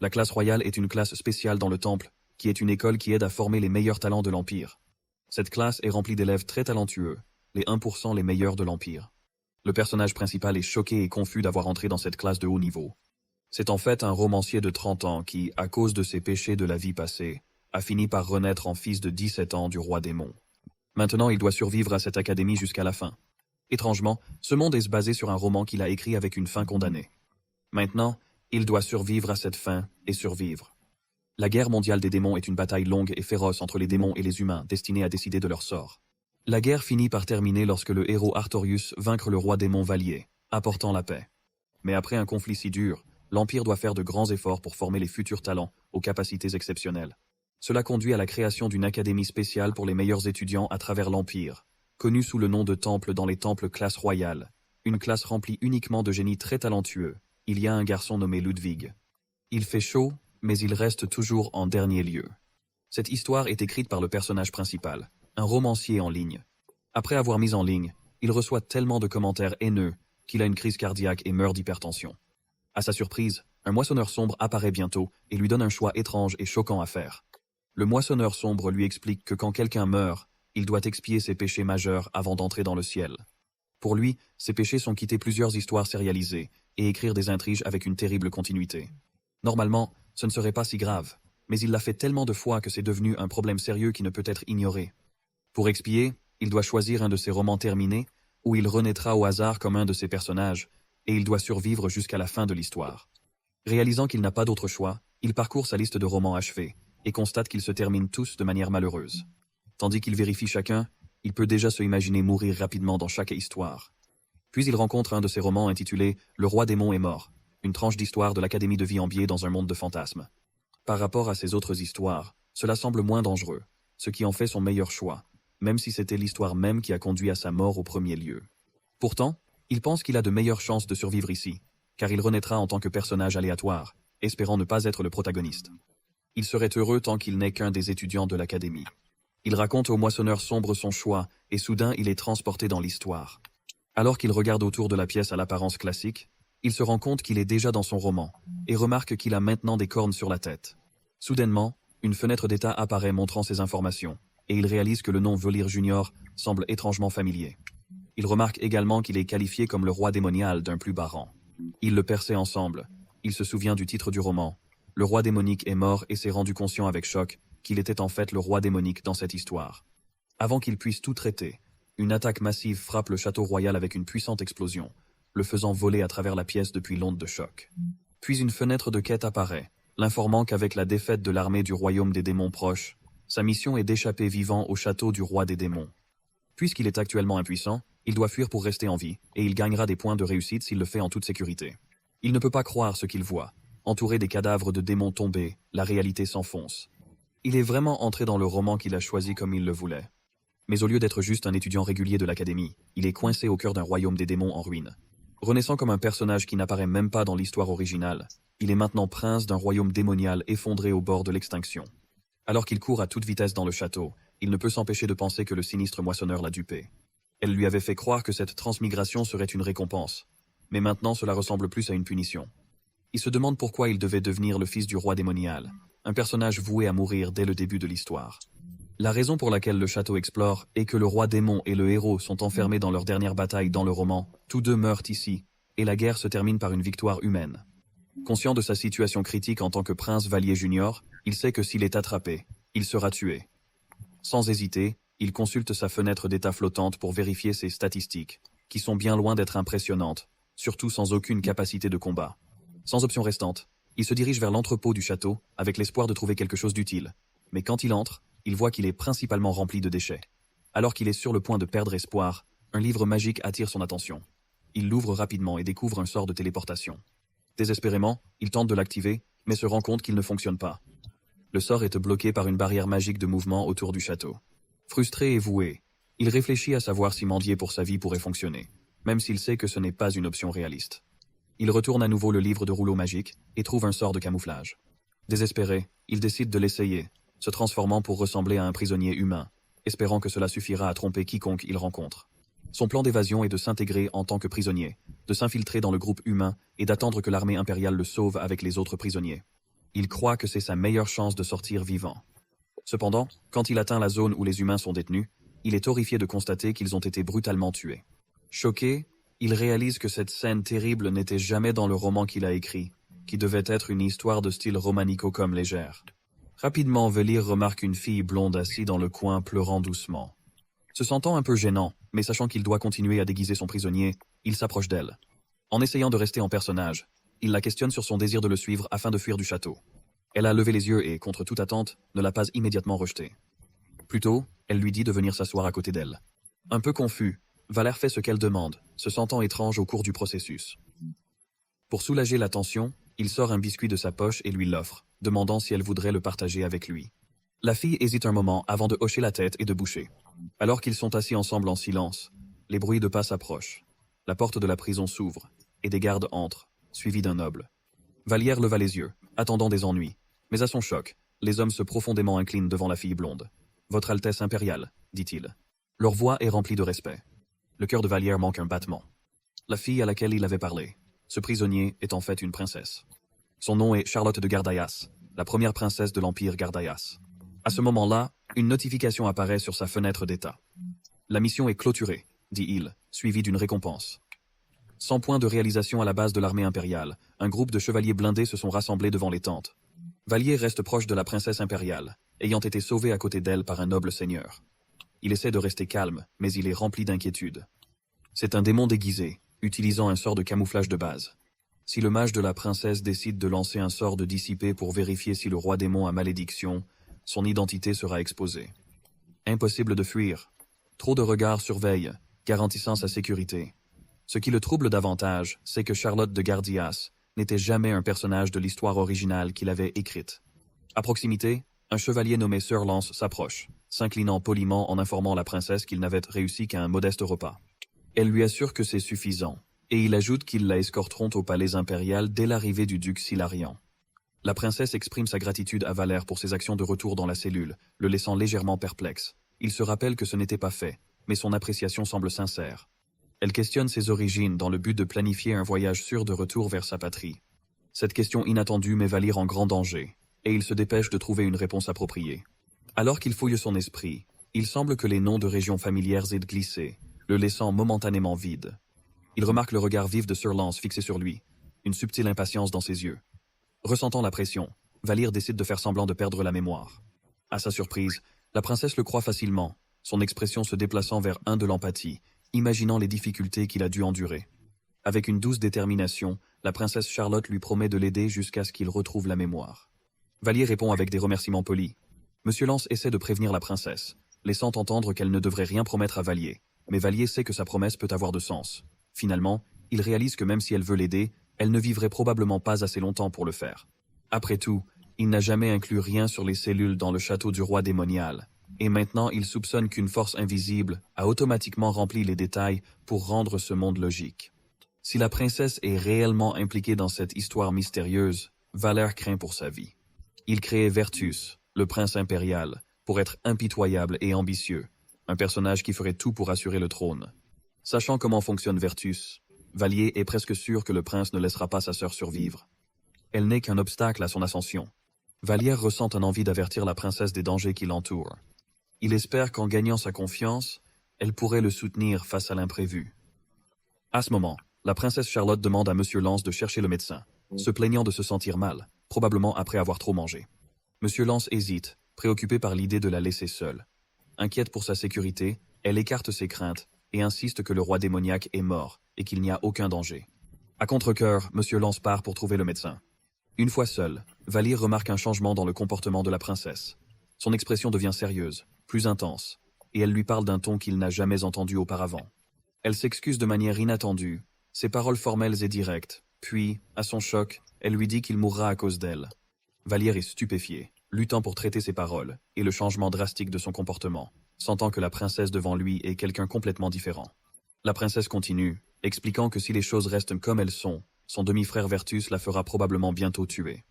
La classe royale est une classe spéciale dans le Temple, qui est une école qui aide à former les meilleurs talents de l'Empire. Cette classe est remplie d'élèves très talentueux, les 1% les meilleurs de l'Empire. Le personnage principal est choqué et confus d'avoir entré dans cette classe de haut niveau. C'est en fait un romancier de 30 ans qui, à cause de ses péchés de la vie passée, a fini par renaître en fils de 17 ans du roi démon. Maintenant, il doit survivre à cette académie jusqu'à la fin. Étrangement, ce monde est basé sur un roman qu'il a écrit avec une fin condamnée. Maintenant, il doit survivre à cette fin et survivre. La guerre mondiale des démons est une bataille longue et féroce entre les démons et les humains, destinée à décider de leur sort. La guerre finit par terminer lorsque le héros Artorius vaincre le roi démon Valier, apportant la paix. Mais après un conflit si dur, l'Empire doit faire de grands efforts pour former les futurs talents aux capacités exceptionnelles. Cela conduit à la création d'une académie spéciale pour les meilleurs étudiants à travers l'Empire, connue sous le nom de temple dans les temples classe royale, une classe remplie uniquement de génies très talentueux. Il y a un garçon nommé Ludwig. Il fait chaud, mais il reste toujours en dernier lieu. Cette histoire est écrite par le personnage principal, un romancier en ligne. Après avoir mis en ligne, il reçoit tellement de commentaires haineux qu'il a une crise cardiaque et meurt d'hypertension. À sa surprise, un moissonneur sombre apparaît bientôt et lui donne un choix étrange et choquant à faire. Le moissonneur sombre lui explique que quand quelqu'un meurt, il doit expier ses péchés majeurs avant d'entrer dans le ciel. Pour lui, ses péchés sont quitter plusieurs histoires sérialisées et écrire des intrigues avec une terrible continuité. Normalement, ce ne serait pas si grave, mais il l'a fait tellement de fois que c'est devenu un problème sérieux qui ne peut être ignoré. Pour expier, il doit choisir un de ses romans terminés, où il renaîtra au hasard comme un de ses personnages, et il doit survivre jusqu'à la fin de l'histoire. Réalisant qu'il n'a pas d'autre choix, il parcourt sa liste de romans achevés, et constate qu'ils se terminent tous de manière malheureuse. Tandis qu'il vérifie chacun, il peut déjà se imaginer mourir rapidement dans chaque histoire. Puis il rencontre un de ses romans intitulé « Le roi démon est mort », une tranche d'histoire de l'Académie de vie en biais dans un monde de fantasmes. Par rapport à ses autres histoires, cela semble moins dangereux, ce qui en fait son meilleur choix, même si c'était l'histoire même qui a conduit à sa mort au premier lieu. Pourtant, il pense qu'il a de meilleures chances de survivre ici, car il renaîtra en tant que personnage aléatoire, espérant ne pas être le protagoniste. Il serait heureux tant qu'il n'est qu'un des étudiants de l'Académie. Il raconte au moissonneur sombre son choix, et soudain il est transporté dans l'histoire. Alors qu'il regarde autour de la pièce à l'apparence classique, il se rend compte qu'il est déjà dans son roman, et remarque qu'il a maintenant des cornes sur la tête. Soudainement, une fenêtre d'état apparaît montrant ces informations, et il réalise que le nom Volir Junior semble étrangement familier. Il remarque également qu'il est qualifié comme le roi démonial d'un plus bas rang. Ils le perçaient ensemble. Il se souvient du titre du roman. Le roi démonique est mort et s'est rendu conscient avec choc qu'il était en fait le roi démonique dans cette histoire. Avant qu'il puisse tout traiter, une attaque massive frappe le château royal avec une puissante explosion, le faisant voler à travers la pièce depuis l'onde de choc. Puis une fenêtre de quête apparaît, l'informant qu'avec la défaite de l'armée du royaume des démons proche, sa mission est d'échapper vivant au château du roi des démons. Puisqu'il est actuellement impuissant, il doit fuir pour rester en vie, et il gagnera des points de réussite s'il le fait en toute sécurité. Il ne peut pas croire ce qu'il voit. Entouré des cadavres de démons tombés, la réalité s'enfonce. Il est vraiment entré dans le roman qu'il a choisi comme il le voulait. Mais au lieu d'être juste un étudiant régulier de l'académie, il est coincé au cœur d'un royaume des démons en ruine. Renaissant comme un personnage qui n'apparaît même pas dans l'histoire originale, il est maintenant prince d'un royaume démonial effondré au bord de l'extinction. Alors qu'il court à toute vitesse dans le château, il ne peut s'empêcher de penser que le sinistre moissonneur l'a dupé. Elle lui avait fait croire que cette transmigration serait une récompense. Mais maintenant cela ressemble plus à une punition. Il se demande pourquoi il devait devenir le fils du roi démonial, un personnage voué à mourir dès le début de l'histoire. La raison pour laquelle le château explore est que le roi démon et le héros sont enfermés dans leur dernière bataille dans le roman, tous deux meurent ici, et la guerre se termine par une victoire humaine. Conscient de sa situation critique en tant que prince Valier Junior, il sait que s'il est attrapé, il sera tué. Sans hésiter, il consulte sa fenêtre d'état flottante pour vérifier ses statistiques, qui sont bien loin d'être impressionnantes, surtout sans aucune capacité de combat. Sans option restante, il se dirige vers l'entrepôt du château avec l'espoir de trouver quelque chose d'utile. Mais quand il entre, il voit qu'il est principalement rempli de déchets. Alors qu'il est sur le point de perdre espoir, un livre magique attire son attention. Il l'ouvre rapidement et découvre un sort de téléportation. Désespérément, il tente de l'activer, mais se rend compte qu'il ne fonctionne pas. Le sort est bloqué par une barrière magique de mouvement autour du château. Frustré et voué, il réfléchit à savoir si mendier pour sa vie pourrait fonctionner, même s'il sait que ce n'est pas une option réaliste. Il retourne à nouveau le livre de rouleau magique et trouve un sort de camouflage. Désespéré, il décide de l'essayer, se transformant pour ressembler à un prisonnier humain, espérant que cela suffira à tromper quiconque il rencontre. Son plan d'évasion est de s'intégrer en tant que prisonnier, de s'infiltrer dans le groupe humain et d'attendre que l'armée impériale le sauve avec les autres prisonniers. Il croit que c'est sa meilleure chance de sortir vivant. Cependant, quand il atteint la zone où les humains sont détenus, il est horrifié de constater qu'ils ont été brutalement tués. Choqué, il réalise que cette scène terrible n'était jamais dans le roman qu'il a écrit, qui devait être une histoire de style romanico comme légère. Rapidement, Velir remarque une fille blonde assise dans le coin pleurant doucement. Se sentant un peu gênant, mais sachant qu'il doit continuer à déguiser son prisonnier, il s'approche d'elle. En essayant de rester en personnage, il la questionne sur son désir de le suivre afin de fuir du château. Elle a levé les yeux et, contre toute attente, ne l'a pas immédiatement rejeté. Plutôt, elle lui dit de venir s'asseoir à côté d'elle. Un peu confus, Valère fait ce qu'elle demande, se sentant étrange au cours du processus. Pour soulager la tension, il sort un biscuit de sa poche et lui l'offre, demandant si elle voudrait le partager avec lui. La fille hésite un moment avant de hocher la tête et de boucher. Alors qu'ils sont assis ensemble en silence, les bruits de pas s'approchent. La porte de la prison s'ouvre, et des gardes entrent, suivis d'un noble. Vallière leva les yeux, attendant des ennuis. Mais à son choc, les hommes se profondément inclinent devant la fille blonde. « Votre Altesse impériale », dit-il. Leur voix est remplie de respect. Le cœur de Vallière manque un battement. La fille à laquelle il avait parlé, ce prisonnier est en fait une princesse. Son nom est Charlotte de Gardaïas, la première princesse de l'Empire Gardaïas. À ce moment-là, une notification apparaît sur sa fenêtre d'état. « La mission est clôturée », dit-il, suivi d'une récompense. 100 points de réalisation à la base de l'armée impériale, un groupe de chevaliers blindés se sont rassemblés devant les tentes. Vallier reste proche de la princesse impériale, ayant été sauvé à côté d'elle par un noble seigneur. Il essaie de rester calme, mais il est rempli d'inquiétude. C'est un démon déguisé, utilisant un sort de camouflage de base. Si le mage de la princesse décide de lancer un sort de dissiper pour vérifier si le roi démon a malédiction, son identité sera exposée. Impossible de fuir. Trop de regards surveillent, garantissant sa sécurité. Ce qui le trouble davantage, c'est que Charlotte de Gardias n'était jamais un personnage de l'histoire originale qu'il avait écrite. À proximité, un chevalier nommé Sir Lance s'approche, s'inclinant poliment en informant la princesse qu'il n'avait réussi qu'à un modeste repas. Elle lui assure que c'est suffisant, et il ajoute qu'ils la escorteront au palais impérial dès l'arrivée du duc Silarian. La princesse exprime sa gratitude à Valère pour ses actions de retour dans la cellule, le laissant légèrement perplexe. Il se rappelle que ce n'était pas fait, mais son appréciation semble sincère. Elle questionne ses origines dans le but de planifier un voyage sûr de retour vers sa patrie. Cette question inattendue met Valire en grand danger, et il se dépêche de trouver une réponse appropriée. Alors qu'il fouille son esprit, il semble que les noms de régions familières aient glissé, le laissant momentanément vide. Il remarque le regard vif de Sir Lance fixé sur lui, une subtile impatience dans ses yeux. Ressentant la pression, Valire décide de faire semblant de perdre la mémoire. À sa surprise, la princesse le croit facilement, son expression se déplaçant vers un de l'empathie, imaginant les difficultés qu'il a dû endurer. Avec une douce détermination, la princesse Charlotte lui promet de l'aider jusqu'à ce qu'il retrouve la mémoire. Vallier répond avec des remerciements polis. Monsieur Lance essaie de prévenir la princesse, laissant entendre qu'elle ne devrait rien promettre à Vallier, mais Vallier sait que sa promesse peut avoir de sens. Finalement, il réalise que même si elle veut l'aider, elle ne vivrait probablement pas assez longtemps pour le faire. Après tout, il n'a jamais inclus rien sur les cellules dans le château du roi démonial, et maintenant il soupçonne qu'une force invisible a automatiquement rempli les détails pour rendre ce monde logique. Si la princesse est réellement impliquée dans cette histoire mystérieuse, Valère craint pour sa vie. Il crée Vertus, le prince impérial, pour être impitoyable et ambitieux, un personnage qui ferait tout pour assurer le trône. Sachant comment fonctionne Vertus, Vallier est presque sûr que le prince ne laissera pas sa sœur survivre. Elle n'est qu'un obstacle à son ascension. Vallière ressent une envie d'avertir la princesse des dangers qui l'entourent. Il espère qu'en gagnant sa confiance, elle pourrait le soutenir face à l'imprévu. À ce moment, la princesse Charlotte demande à Monsieur Lance de chercher le médecin, se plaignant de se sentir mal, probablement après avoir trop mangé. Monsieur Lance hésite, préoccupé par l'idée de la laisser seule. Inquiète pour sa sécurité, elle écarte ses craintes et insiste que le roi démoniaque est mort et qu'il n'y a aucun danger. À contre-cœur, Monsieur Lance part pour trouver le médecin. Une fois seul, Valire remarque un changement dans le comportement de la princesse. Son expression devient sérieuse, plus intense, et elle lui parle d'un ton qu'il n'a jamais entendu auparavant. Elle s'excuse de manière inattendue, ses paroles formelles et directes, puis, à son choc, elle lui dit qu'il mourra à cause d'elle. Valire est stupéfié, luttant pour traiter ses paroles, et le changement drastique de son comportement, sentant que la princesse devant lui est quelqu'un complètement différent. La princesse continue, expliquant que si les choses restent comme elles sont, son demi-frère Vertus la fera probablement bientôt tuer.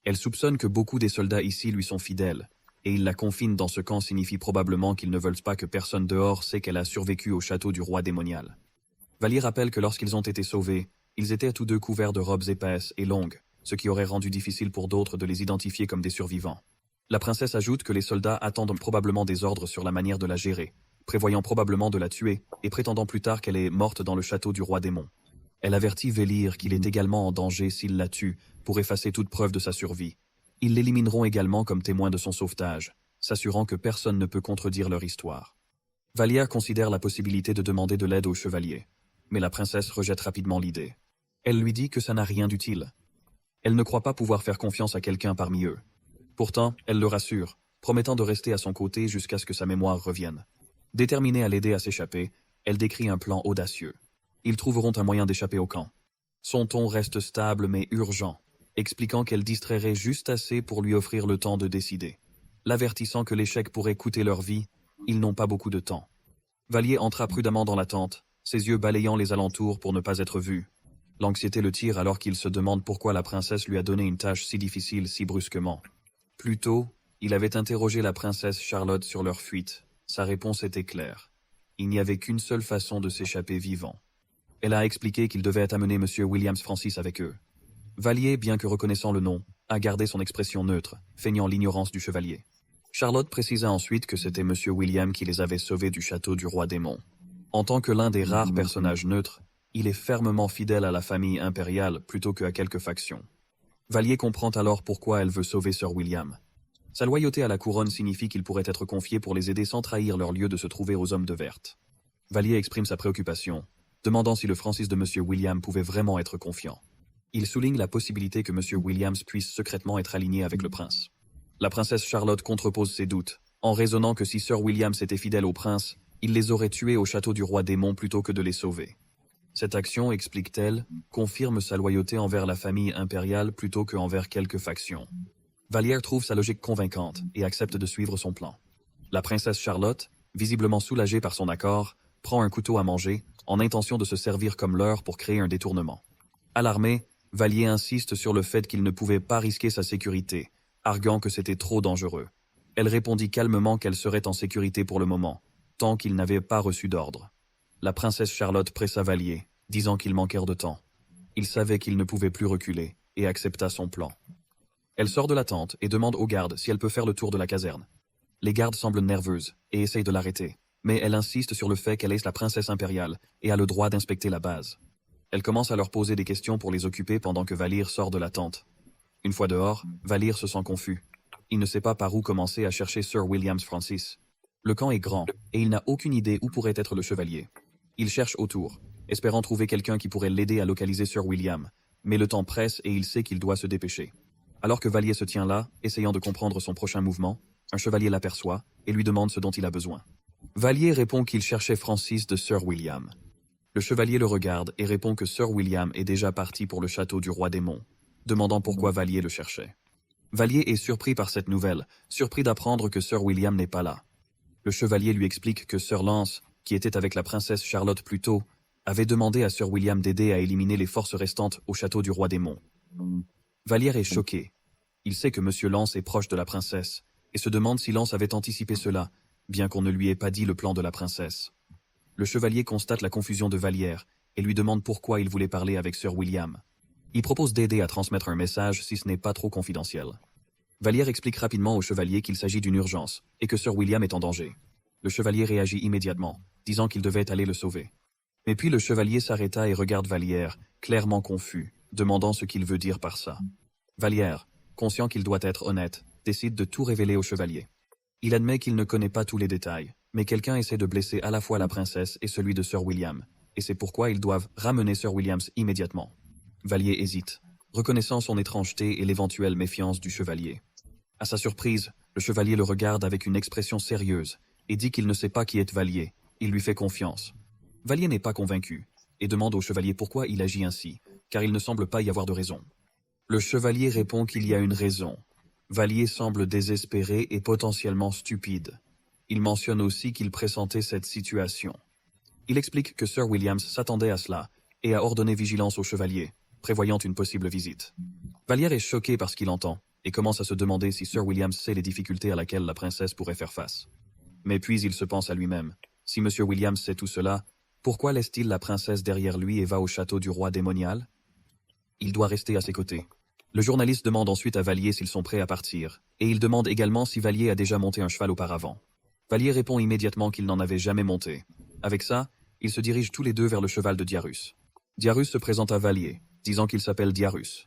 Elle soupçonne que beaucoup des soldats ici lui sont fidèles, et il la confine dans ce camp signifie probablement qu'ils ne veulent pas que personne dehors sait qu'elle a survécu au château du roi démonial. Vallier rappelle que lorsqu'ils ont été sauvés, ils étaient tous deux couverts de robes épaisses et longues, ce qui aurait rendu difficile pour d'autres de les identifier comme des survivants. La princesse ajoute que les soldats attendent probablement des ordres sur la manière de la gérer, prévoyant probablement de la tuer et prétendant plus tard qu'elle est morte dans le château du roi démon. Elle avertit Vélir qu'il est également en danger s'il la tue pour effacer toute preuve de sa survie. Ils l'élimineront également comme témoin de son sauvetage, s'assurant que personne ne peut contredire leur histoire. Vallière considère la possibilité de demander de l'aide au chevalier, mais la princesse rejette rapidement l'idée. Elle lui dit que ça n'a rien d'utile. Elle ne croit pas pouvoir faire confiance à quelqu'un parmi eux. Pourtant, elle le rassure, promettant de rester à son côté jusqu'à ce que sa mémoire revienne. Déterminée à l'aider à s'échapper, elle décrit un plan audacieux. Ils trouveront un moyen d'échapper au camp. Son ton reste stable mais urgent, expliquant qu'elle distrairait juste assez pour lui offrir le temps de décider. L'avertissant que l'échec pourrait coûter leur vie, ils n'ont pas beaucoup de temps. Vallier entra prudemment dans la tente, ses yeux balayant les alentours pour ne pas être vu. L'anxiété le tire alors qu'il se demande pourquoi la princesse lui a donné une tâche si difficile si brusquement. Plus tôt, il avait interrogé la princesse Charlotte sur leur fuite. Sa réponse était claire. Il n'y avait qu'une seule façon de s'échapper vivant. Elle a expliqué qu'il devait amener M. Williams Francis avec eux. Vallier, bien que reconnaissant le nom, a gardé son expression neutre, feignant l'ignorance du chevalier. Charlotte précisa ensuite que c'était M. William qui les avait sauvés du château du roi démon. En tant que l'un des rares personnages neutres, il est fermement fidèle à la famille impériale plutôt qu'à quelques factions. Vallier comprend alors pourquoi elle veut sauver Sir William. Sa loyauté à la couronne signifie qu'il pourrait être confié pour les aider sans trahir leur lieu de se trouver aux hommes de Verte. Vallier exprime sa préoccupation, demandant si le Francis de M. William pouvait vraiment être confiant. Il souligne la possibilité que M. Williams puisse secrètement être aligné avec le prince. La princesse Charlotte contrepose ses doutes, en raisonnant que si Sir Williams était fidèle au prince, il les aurait tués au château du roi démon plutôt que de les sauver. Cette action, explique-t-elle, confirme sa loyauté envers la famille impériale plutôt qu'envers quelques factions. Vallière trouve sa logique convaincante et accepte de suivre son plan. La princesse Charlotte, visiblement soulagée par son accord, prend un couteau à manger, en intention de se servir comme leurre pour créer un détournement. Alarmé, Vallier insiste sur le fait qu'il ne pouvait pas risquer sa sécurité, arguant que c'était trop dangereux. Elle répondit calmement qu'elle serait en sécurité pour le moment, tant qu'il n'avait pas reçu d'ordre. La princesse Charlotte pressa Vallier, disant qu'ils manquèrent de temps. Il savait qu'il ne pouvait plus reculer, et accepta son plan. Elle sort de la tente et demande aux gardes si elle peut faire le tour de la caserne. Les gardes semblent nerveuses et essayent de l'arrêter, mais elle insiste sur le fait qu'elle est la princesse impériale et a le droit d'inspecter la base. Elle commence à leur poser des questions pour les occuper pendant que Valire sort de la tente. Une fois dehors, Valire se sent confus. Il ne sait pas par où commencer à chercher Sir Williams Francis. Le camp est grand, et il n'a aucune idée où pourrait être le chevalier. Il cherche autour, espérant trouver quelqu'un qui pourrait l'aider à localiser Sir William, mais le temps presse et il sait qu'il doit se dépêcher. Alors que Vallier se tient là, essayant de comprendre son prochain mouvement, un chevalier l'aperçoit et lui demande ce dont il a besoin. Vallier répond qu'il cherchait Francis de Sir William. Le chevalier le regarde et répond que Sir William est déjà parti pour le château du roi démon, demandant pourquoi Vallier le cherchait. Vallier est surpris par cette nouvelle, surpris d'apprendre que Sir William n'est pas là. Le chevalier lui explique que Sir Lance, qui était avec la princesse Charlotte plus tôt, avait demandé à Sir William d'aider à éliminer les forces restantes au château du roi démon. Vallière est choqué. Il sait que M. Lance est proche de la princesse, et se demande si Lance avait anticipé cela, bien qu'on ne lui ait pas dit le plan de la princesse. Le chevalier constate la confusion de Vallière, et lui demande pourquoi il voulait parler avec Sir William. Il propose d'aider à transmettre un message si ce n'est pas trop confidentiel. Vallière explique rapidement au chevalier qu'il s'agit d'une urgence, et que Sir William est en danger. Le chevalier réagit immédiatement, disant qu'il devait aller le sauver. Mais puis le chevalier s'arrêta et regarde Vallière, clairement confus, demandant ce qu'il veut dire par ça. Vallière, conscient qu'il doit être honnête, décide de tout révéler au chevalier. Il admet qu'il ne connaît pas tous les détails, mais quelqu'un essaie de blesser à la fois la princesse et celui de Sir William, et c'est pourquoi ils doivent ramener Sir Williams immédiatement. Vallier hésite, reconnaissant son étrangeté et l'éventuelle méfiance du chevalier. À sa surprise, le chevalier le regarde avec une expression sérieuse et dit qu'il ne sait pas qui est Vallier. Il lui fait confiance. Vallier n'est pas convaincu et demande au chevalier pourquoi il agit ainsi, car il ne semble pas y avoir de raison. Le chevalier répond qu'il y a une raison. Vallier semble désespéré et potentiellement stupide. Il mentionne aussi qu'il pressentait cette situation. Il explique que Sir Williams s'attendait à cela et a ordonné vigilance au chevalier, prévoyant une possible visite. Vallière est choqué par ce qu'il entend et commence à se demander si Sir Williams sait les difficultés à laquelle la princesse pourrait faire face. Mais puis il se pense à lui-même. Si M. Williams sait tout cela, pourquoi laisse-t-il la princesse derrière lui et va au château du roi démonial? Il doit rester à ses côtés. Le journaliste demande ensuite à Vallier s'ils sont prêts à partir, et il demande également si Vallier a déjà monté un cheval auparavant. Vallier répond immédiatement qu'il n'en avait jamais monté. Avec ça, ils se dirigent tous les deux vers le cheval de Diarus. Diarus se présente à Vallier, disant qu'il s'appelle Diarus.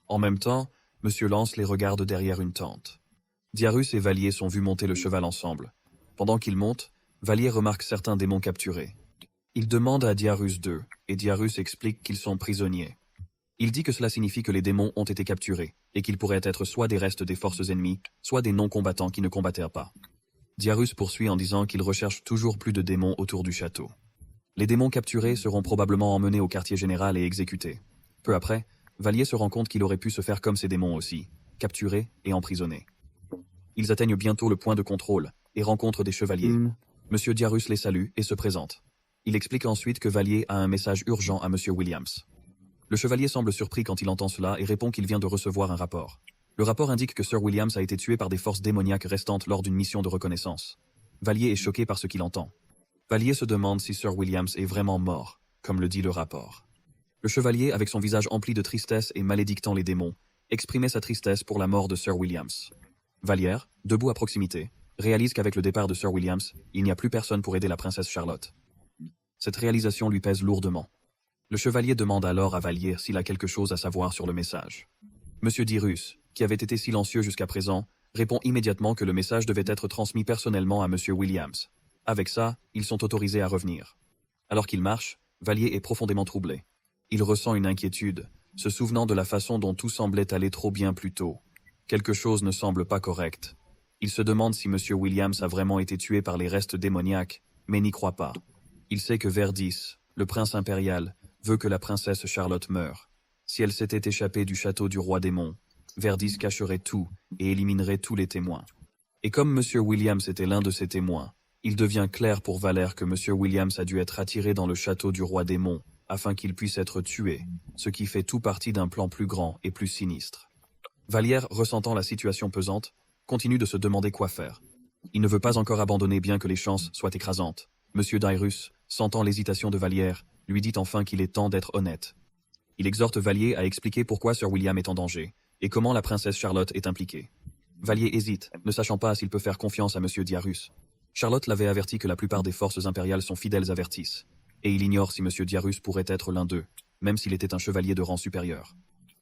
En même temps, Monsieur Lance les regarde derrière une tente. Diarus et Vallier sont vus monter le cheval ensemble. Pendant qu'ils montent, Vallier remarque certains démons capturés. Il demande à Diarus d'eux, et Diarus explique qu'ils sont prisonniers. Il dit que cela signifie que les démons ont été capturés, et qu'ils pourraient être soit des restes des forces ennemies, soit des non-combattants qui ne combattèrent pas. Diarus poursuit en disant qu'il recherche toujours plus de démons autour du château. Les démons capturés seront probablement emmenés au quartier général et exécutés. Peu après, Vallier se rend compte qu'il aurait pu se faire comme ces démons aussi, capturés et emprisonnés. Ils atteignent bientôt le point de contrôle, et rencontrent des chevaliers. Monsieur Diarus les salue et se présente. Il explique ensuite que Vallier a un message urgent à Monsieur Williams. Le chevalier semble surpris quand il entend cela et répond qu'il vient de recevoir un rapport. Le rapport indique que Sir Williams a été tué par des forces démoniaques restantes lors d'une mission de reconnaissance. Vallier est choqué par ce qu'il entend. Vallier se demande si Sir Williams est vraiment mort, comme le dit le rapport. Le chevalier, avec son visage empli de tristesse et malédictant les démons, exprimait sa tristesse pour la mort de Sir Williams. Vallier, debout à proximité, réalise qu'avec le départ de Sir Williams, il n'y a plus personne pour aider la princesse Charlotte. Cette réalisation lui pèse lourdement. Le chevalier demande alors à Vallier s'il a quelque chose à savoir sur le message. Monsieur Diarus, qui avait été silencieux jusqu'à présent, répond immédiatement que le message devait être transmis personnellement à Monsieur Williams. Avec ça, ils sont autorisés à revenir. Alors qu'il marche, Vallier est profondément troublé. Il ressent une inquiétude, se souvenant de la façon dont tout semblait aller trop bien plus tôt. Quelque chose ne semble pas correct. Il se demande si Monsieur Williams a vraiment été tué par les restes démoniaques, mais n'y croit pas. Il sait que Verdis, le prince impérial, veut que la princesse Charlotte meure. Si elle s'était échappée du château du roi démon, Verdis cacherait tout et éliminerait tous les témoins. Et comme Monsieur Williams était l'un de ces témoins, il devient clair pour Valère que Monsieur Williams a dû être attiré dans le château du roi démon afin qu'il puisse être tué, ce qui fait tout partie d'un plan plus grand et plus sinistre. Vallière, ressentant la situation pesante, continue de se demander quoi faire. Il ne veut pas encore abandonner bien que les chances soient écrasantes. Monsieur Diarus, sentant l'hésitation de Vallière, lui dit enfin qu'il est temps d'être honnête. Il exhorte Vallier à expliquer pourquoi Sir William est en danger, et comment la princesse Charlotte est impliquée. Vallier hésite, ne sachant pas s'il peut faire confiance à Monsieur Diarus. Charlotte l'avait averti que la plupart des forces impériales sont fidèles à Vertis, et il ignore si Monsieur Diarus pourrait être l'un d'eux, même s'il était un chevalier de rang supérieur.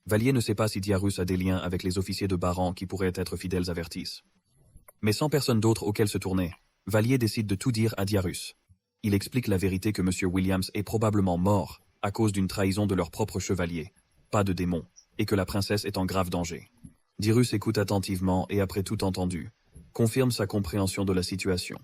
Vallier ne sait pas si Diarus a des liens avec les officiers de bas rang qui pourraient être fidèles à Vertis. Mais sans personne d'autre auquel se tourner, Vallier décide de tout dire à Diarus. Il explique la vérité que Monsieur Williams est probablement mort à cause d'une trahison de leur propre chevalier, pas de démon, et que la princesse est en grave danger. Diarus écoute attentivement et après tout entendu, confirme sa compréhension de la situation.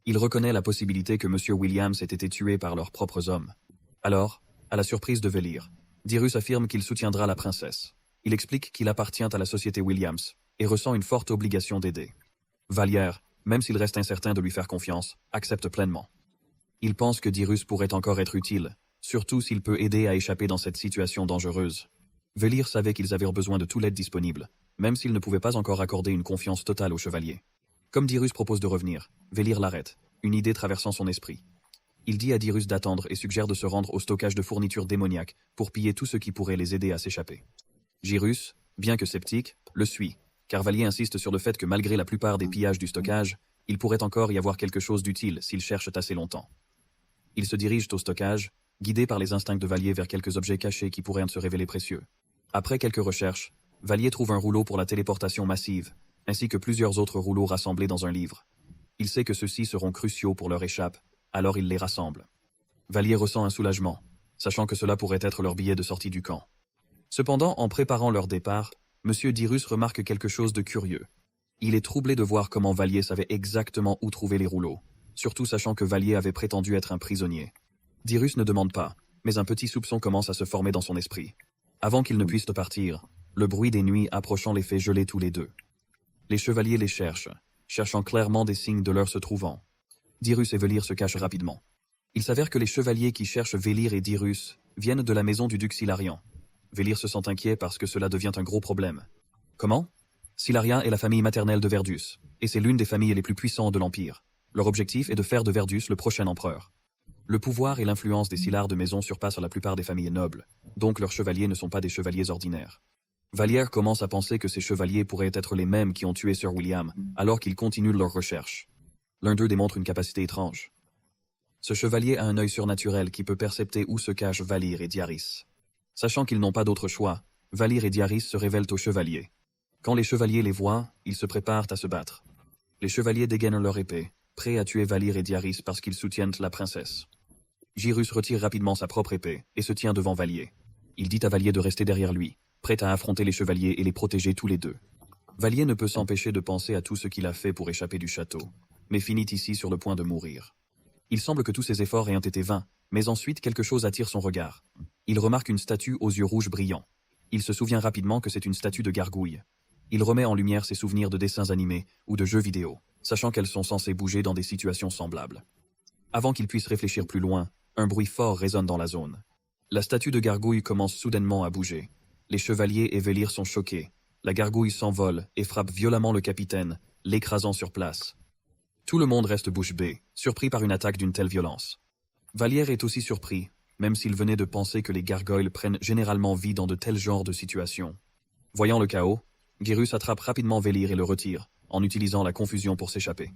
Il reconnaît la possibilité que Monsieur Williams ait été tué par leurs propres hommes. Alors, à la surprise de Vallier, Diarus affirme qu'il soutiendra la princesse. Il explique qu'il appartient à la société Williams et ressent une forte obligation d'aider. Vallier, même s'il reste incertain de lui faire confiance, accepte pleinement. Il pense que Diarus pourrait encore être utile, surtout s'il peut aider à échapper dans cette situation dangereuse. Vallier savait qu'ils avaient besoin de toute l'aide disponible, même s'ils ne pouvaient pas encore accorder une confiance totale au chevalier. Comme Diarus propose de revenir, Vallier l'arrête, une idée traversant son esprit. Il dit à Diarus d'attendre et suggère de se rendre au stockage de fournitures démoniaques pour piller tout ce qui pourrait les aider à s'échapper. Diarus, bien que sceptique, le suit, car Vallier insiste sur le fait que malgré la plupart des pillages du stockage, il pourrait encore y avoir quelque chose d'utile s'ils cherchent assez longtemps. Ils se dirigent au stockage, guidés par les instincts de Vallier vers quelques objets cachés qui pourraient se révéler précieux. Après quelques recherches, Vallier trouve un rouleau pour la téléportation massive, ainsi que plusieurs autres rouleaux rassemblés dans un livre. Il sait que ceux-ci seront cruciaux pour leur échappe, alors il les rassemble. Vallier ressent un soulagement, sachant que cela pourrait être leur billet de sortie du camp. Cependant, en préparant leur départ, Monsieur Diarus remarque quelque chose de curieux. Il est troublé de voir comment Vallier savait exactement où trouver les rouleaux, surtout sachant que Vallier avait prétendu être un prisonnier. Diarus ne demande pas, mais un petit soupçon commence à se former dans son esprit. Avant qu'ils ne puissent partir, le bruit des nuits approchant les fait geler tous les deux. Les chevaliers les cherchent, cherchant clairement des signes de leur se trouvant. Diarus et Vallier se cachent rapidement. Il s'avère que les chevaliers qui cherchent Vallier et Diarus viennent de la maison du duc Silarian. Vallier se sent inquiet parce que cela devient un gros problème. Comment? Silarian est la famille maternelle de Verdus, et c'est l'une des familles les plus puissantes de l'Empire. Leur objectif est de faire de Verdus le prochain empereur. Le pouvoir et l'influence des Sillards de maison surpassent la plupart des familles nobles, donc leurs chevaliers ne sont pas des chevaliers ordinaires. Vallière commence à penser que ces chevaliers pourraient être les mêmes qui ont tué Sir William, alors qu'ils continuent leurs recherches. L'un d'eux démontre une capacité étrange. Ce chevalier a un œil surnaturel qui peut percepter où se cachent Valire et Diaris. Sachant qu'ils n'ont pas d'autre choix, Valire et Diaris se révèlent aux chevaliers. Quand les chevaliers les voient, ils se préparent à se battre. Les chevaliers dégainent leur épée, prêts à tuer Valire et Diaris parce qu'ils soutiennent la princesse. Gyrus retire rapidement sa propre épée et se tient devant Vallier. Il dit à Vallier de rester derrière lui, prêt à affronter les chevaliers et les protéger tous les deux. Vallier ne peut s'empêcher de penser à tout ce qu'il a fait pour échapper du château, mais finit ici sur le point de mourir. Il semble que tous ses efforts aient été vains, mais ensuite quelque chose attire son regard. Il remarque une statue aux yeux rouges brillants. Il se souvient rapidement que c'est une statue de gargouille. Il remet en lumière ses souvenirs de dessins animés ou de jeux vidéo, sachant qu'elles sont censées bouger dans des situations semblables. Avant qu'il puisse réfléchir plus loin, un bruit fort résonne dans la zone. La statue de gargouille commence soudainement à bouger. Les chevaliers et Valire sont choqués. La gargouille s'envole et frappe violemment le capitaine, l'écrasant sur place. Tout le monde reste bouche bée, surpris par une attaque d'une telle violence. Vallière est aussi surpris, même s'il venait de penser que les gargoyles prennent généralement vie dans de tels genres de situations. Voyant le chaos, Gyrus attrape rapidement Valire et le retire, en utilisant la confusion pour s'échapper.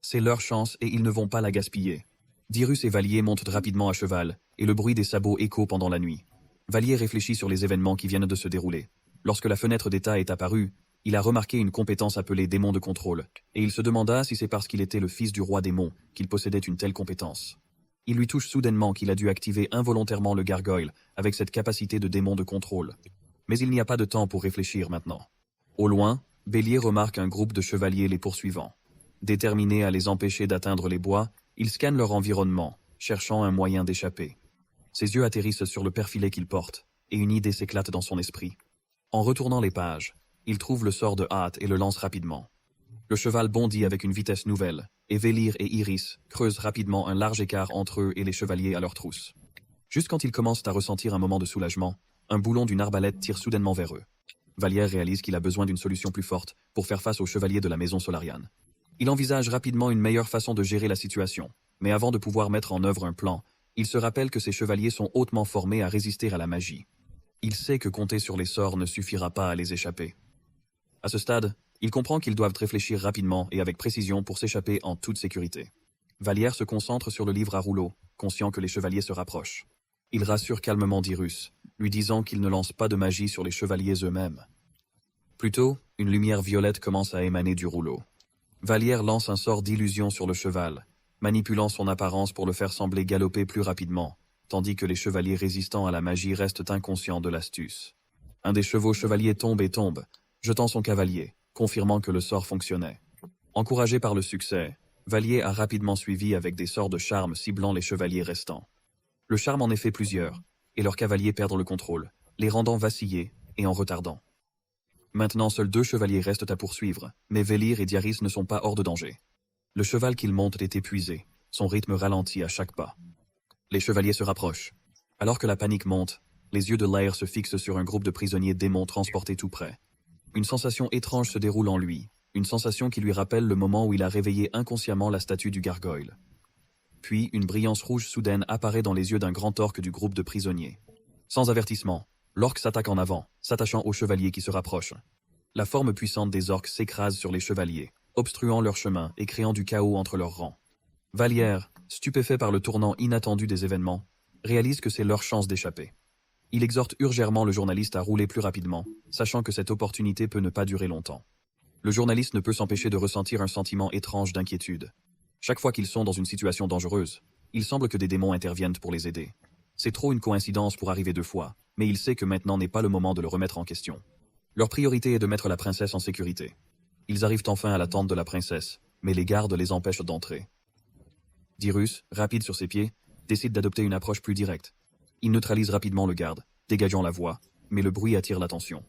C'est leur chance et ils ne vont pas la gaspiller. Dirus et Vallier montent rapidement à cheval, et le bruit des sabots écho pendant la nuit. Vallier réfléchit sur les événements qui viennent de se dérouler. Lorsque la fenêtre d'état est apparue, il a remarqué une compétence appelée démon de contrôle, et il se demanda si c'est parce qu'il était le fils du roi démon qu'il possédait une telle compétence. Il lui touche soudainement qu'il a dû activer involontairement le gargoyle avec cette capacité de démon de contrôle. Mais il n'y a pas de temps pour réfléchir maintenant. Au loin, Bélier remarque un groupe de chevaliers les poursuivant. Déterminés à les empêcher d'atteindre les bois, il scanne leur environnement, cherchant un moyen d'échapper. Ses yeux atterrissent sur le perfilet qu'il porte, et une idée s'éclate dans son esprit. En retournant les pages, il trouve le sort de hâte et le lance rapidement. Le cheval bondit avec une vitesse nouvelle, et Valire et Iris creusent rapidement un large écart entre eux et les chevaliers à leur trousse. Juste quand ils commencent à ressentir un moment de soulagement, un boulon d'une arbalète tire soudainement vers eux. Vallière réalise qu'il a besoin d'une solution plus forte pour faire face aux chevaliers de la maison Solariane. Il envisage rapidement une meilleure façon de gérer la situation, mais avant de pouvoir mettre en œuvre un plan, il se rappelle que ces chevaliers sont hautement formés à résister à la magie. Il sait que compter sur les sorts ne suffira pas à les échapper. À ce stade, il comprend qu'ils doivent réfléchir rapidement et avec précision pour s'échapper en toute sécurité. Vallière se concentre sur le livre à rouleau, conscient que les chevaliers se rapprochent. Il rassure calmement Dirus, lui disant qu'il ne lance pas de magie sur les chevaliers eux-mêmes. Plutôt, une lumière violette commence à émaner du rouleau. Vallière lance un sort d'illusion sur le cheval, manipulant son apparence pour le faire sembler galoper plus rapidement, tandis que les chevaliers résistants à la magie restent inconscients de l'astuce. Un des chevaux chevaliers tombe et tombe, jetant son cavalier, confirmant que le sort fonctionnait. Encouragé par le succès, Vallier a rapidement suivi avec des sorts de charme ciblant les chevaliers restants. Le charme en est fait plusieurs, et leurs cavaliers perdent le contrôle, les rendant vaciller et en retardant. Maintenant, seuls 2 chevaliers restent à poursuivre, mais Valire et Diaris ne sont pas hors de danger. Le cheval qu'ils montent est épuisé, son rythme ralentit à chaque pas. Les chevaliers se rapprochent. Alors que la panique monte, les yeux de Lair se fixent sur un groupe de prisonniers démons transportés tout près. Une sensation étrange se déroule en lui, une sensation qui lui rappelle le moment où il a réveillé inconsciemment la statue du gargoyle. Puis, une brillance rouge soudaine apparaît dans les yeux d'un grand orque du groupe de prisonniers. Sans avertissement, l'orque s'attaque en avant, s'attachant aux chevaliers qui se rapprochent. La forme puissante des orques s'écrase sur les chevaliers, obstruant leur chemin et créant du chaos entre leurs rangs. Vallière, stupéfait par le tournant inattendu des événements, réalise que c'est leur chance d'échapper. Il exhorte urgemment le journaliste à rouler plus rapidement, sachant que cette opportunité peut ne pas durer longtemps. Le journaliste ne peut s'empêcher de ressentir un sentiment étrange d'inquiétude. Chaque fois qu'ils sont dans une situation dangereuse, il semble que des démons interviennent pour les aider. C'est trop une coïncidence pour arriver 2 fois, mais il sait que maintenant n'est pas le moment de le remettre en question. Leur priorité est de mettre la princesse en sécurité. Ils arrivent enfin à la tente de la princesse, mais les gardes les empêchent d'entrer. Dirus, rapide sur ses pieds, décide d'adopter une approche plus directe. Il neutralise rapidement le garde, dégageant la voie, mais le bruit attire l'attention.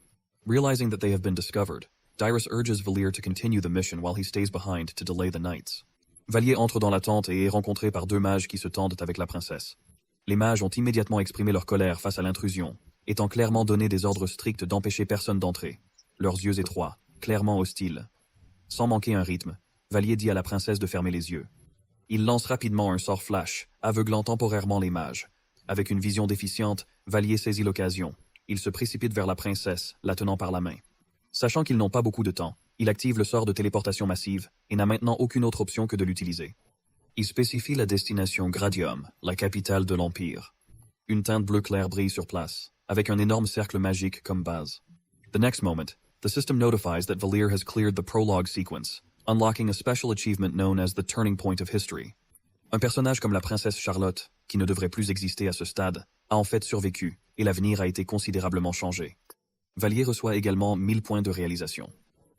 Realizing that they have been discovered, Dirus urges Vallier to continue the mission while he stays behind to delay the knights. Vallier entre dans la tente et est rencontré par 2 mages qui se tendent avec la princesse. Les mages ont immédiatement exprimé leur colère face à l'intrusion, étant clairement donné des ordres stricts d'empêcher personne d'entrer. Leurs yeux étroits, clairement hostiles. Sans manquer un rythme, Vallier dit à la princesse de fermer les yeux. Il lance rapidement un sort flash, aveuglant temporairement les mages. Avec une vision déficiente, Vallier saisit l'occasion. Il se précipite vers la princesse, la tenant par la main. Sachant qu'ils n'ont pas beaucoup de temps, il active le sort de téléportation massive et n'a maintenant aucune autre option que de l'utiliser. Il spécifie la destination Gradium, la capitale de l'Empire. Une teinte bleu clair brille sur place, avec un énorme cercle magique comme base. The next moment, the system notifies that Valir has cleared the prologue sequence, unlocking a special achievement known as the Turning Point of History. Un personnage comme la princesse Charlotte, qui ne devrait plus exister à ce stade, a en fait survécu, et l'avenir a été considérablement changé. Valier reçoit également 1000 points de réalisation.